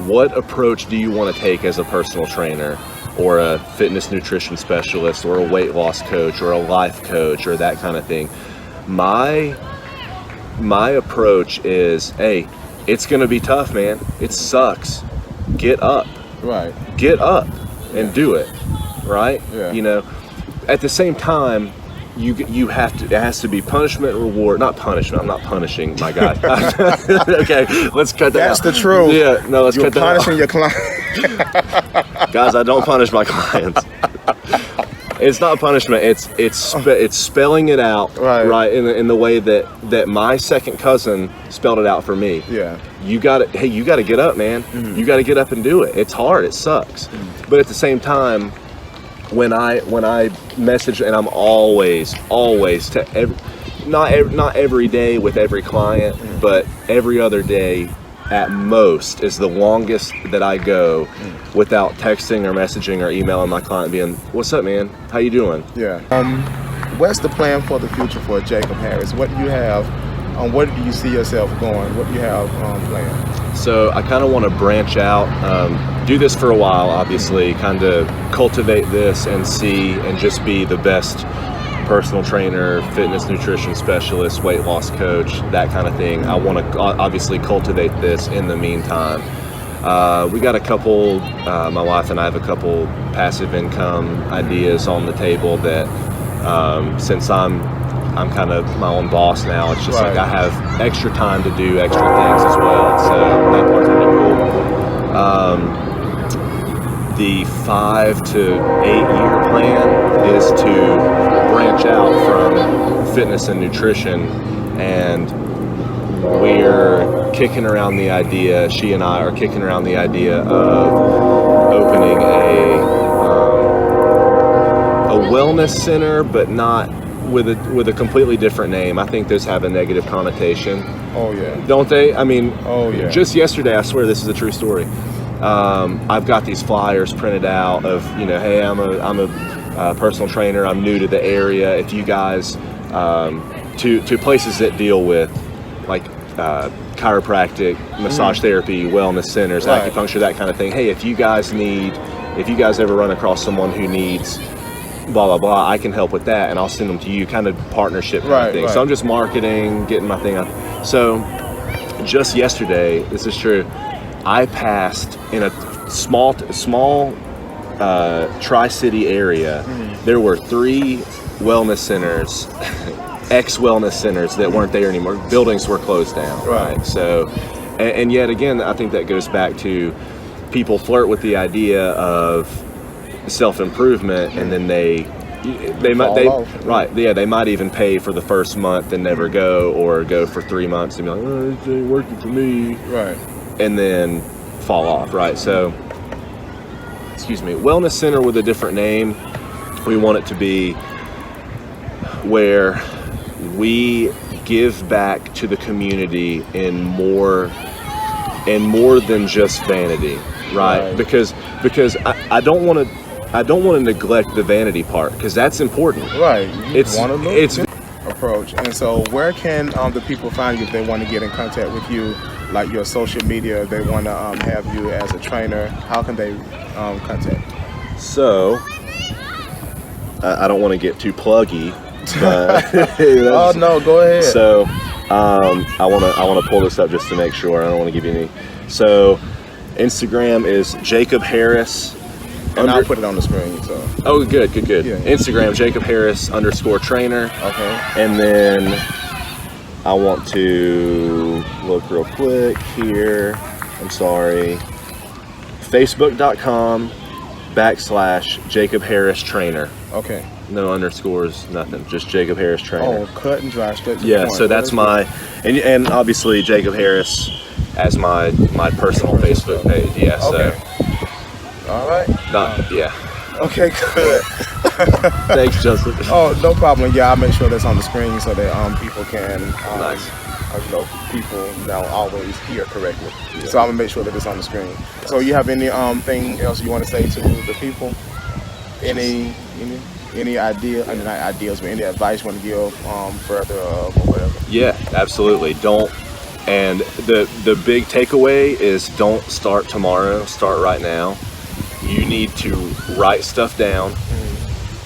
What approach do you want to take as a personal trainer, or a fitness nutrition specialist, or a weight loss coach, or a life coach, or that kind of thing? My approach is, hey, it's going to be tough, man. It sucks. Get up. Get up and do it. Right? At the same time, you have to, it has to be punishment, reward, not punishment. I'm not punishing my guy. Okay, let's cut that out. That's the truth. Yeah, no, let's cut that out. You're punishing your client. Guys, I don't punish my clients. It's not punishment. It's spelling it out right in the way that my second cousin spelled it out for me. Yeah. You got to get up, man. You got to get up and do it. It's hard. It sucks. But at the same time, when I message, and I'm always to not every day with every client, but every other day at most is the longest that I go without texting or messaging or emailing my client being, what's up, man? How you doing? Yeah. What's the plan for the future for Jacob Harris? What do you have? Where do you see yourself going? What do you have planned? So I kind of want to branch out, do this for a while, obviously, kind of cultivate this and see and just be the best personal trainer, fitness nutrition specialist, weight loss coach, that kind of thing. I want to obviously cultivate this in the meantime. We got a couple, my wife and I have a couple passive income ideas on the table that since I'm kind of my own boss now, it's just like I have extra time to do extra things as well, so that part's really cool. The 5 to 8 year plan is to branch out from fitness and nutrition, and we're kicking around the idea, she and I are kicking around the idea of opening a wellness center, but not with a completely different name. I think those have a negative connotation. Oh yeah. Don't they? I mean, oh yeah. Just yesterday, I swear this is a true story. I've got these flyers printed out of, hey, I'm a personal trainer. I'm new to the area. If you guys, to places that deal with like chiropractic, massage therapy, wellness centers, acupuncture, that kind of thing. Hey, if you guys ever run across someone who needs blah blah blah, I can help with that, and I'll send them to you, kind of partnership kind of thing. So I'm just marketing, getting my thing out. So just yesterday, this is true, I passed in a small tri-city area. There were 3 wellness centers, ex-wellness centers that weren't there anymore. Buildings were closed down, right? So, and yet again, I think that goes back to people flirt with the idea of self-improvement, and then they might even pay for the first month and never go, or go for 3 months and be like, oh, it ain't working for me, and then fall off, right? So, wellness center with a different name. We want it to be where we give back to the community in more than just vanity, right? Because I don't want to neglect the vanity part, because that's important, right? It's approach. And so where can the people find you if they want to get in contact with you, like your social media, if they want to have you as a trainer? How can they contact you? So I don't want to get too pluggy, but oh no, go ahead. So I want to pull this up just to make sure. I don't want to give you any. So Instagram is Jacob Harris. And I'll put it on the screen. So. Oh, good. Yeah. Instagram, Jacob Harris _trainer. Okay. And then I want to look real quick here. I'm sorry. Facebook.com/Jacob Harris Trainer. Okay. No underscores, nothing. Just Jacob Harris Trainer. Oh, cut and dry, straight to the point. So that's my, and obviously Jacob Harris as my personal Facebook page. Yeah. Okay. So. All right. Yeah. Okay, good. Thanks, Justin. Oh, no problem. Yeah, I'll make sure that's on the screen so that people can, Nice. People now always hear correctly. Yeah. So I'm gonna make sure that it's on the screen. So you have any thing else you want to say to the people? Any idea? I mean, not ideas, but any advice you want to give further or whatever? Yeah, absolutely. Don't. And the big takeaway is don't start tomorrow. Start right now. You need to write stuff down.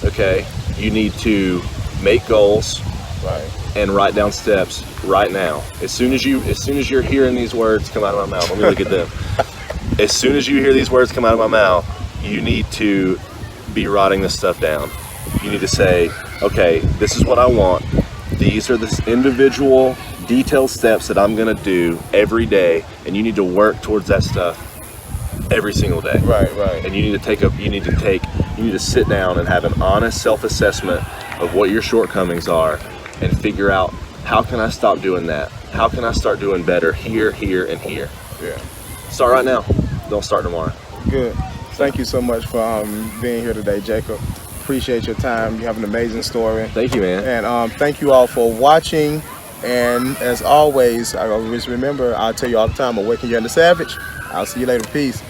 Okay. You need to make goals. Right. And write down steps right now. As soon as you're hearing these words come out of my mouth, let me look at them. As soon as you hear these words come out of my mouth, you need to be writing this stuff down. You need to say, okay, this is what I want. These are the individual detailed steps that I'm gonna do every day, and you need to work towards that stuff every single day. Right. And you need to sit down and have an honest self-assessment of what your shortcomings are, and figure out, how can I stop doing that? How can I start doing better here, and here? Yeah. Start right now. Don't start tomorrow. Good. Thank you so much for being here today, Jacob. Appreciate your time. You have an amazing story. Thank you, man. And thank you all for watching And as always, I always remember, I'll tell you all the time, awaken you in the savage. I'll see you later. Peace.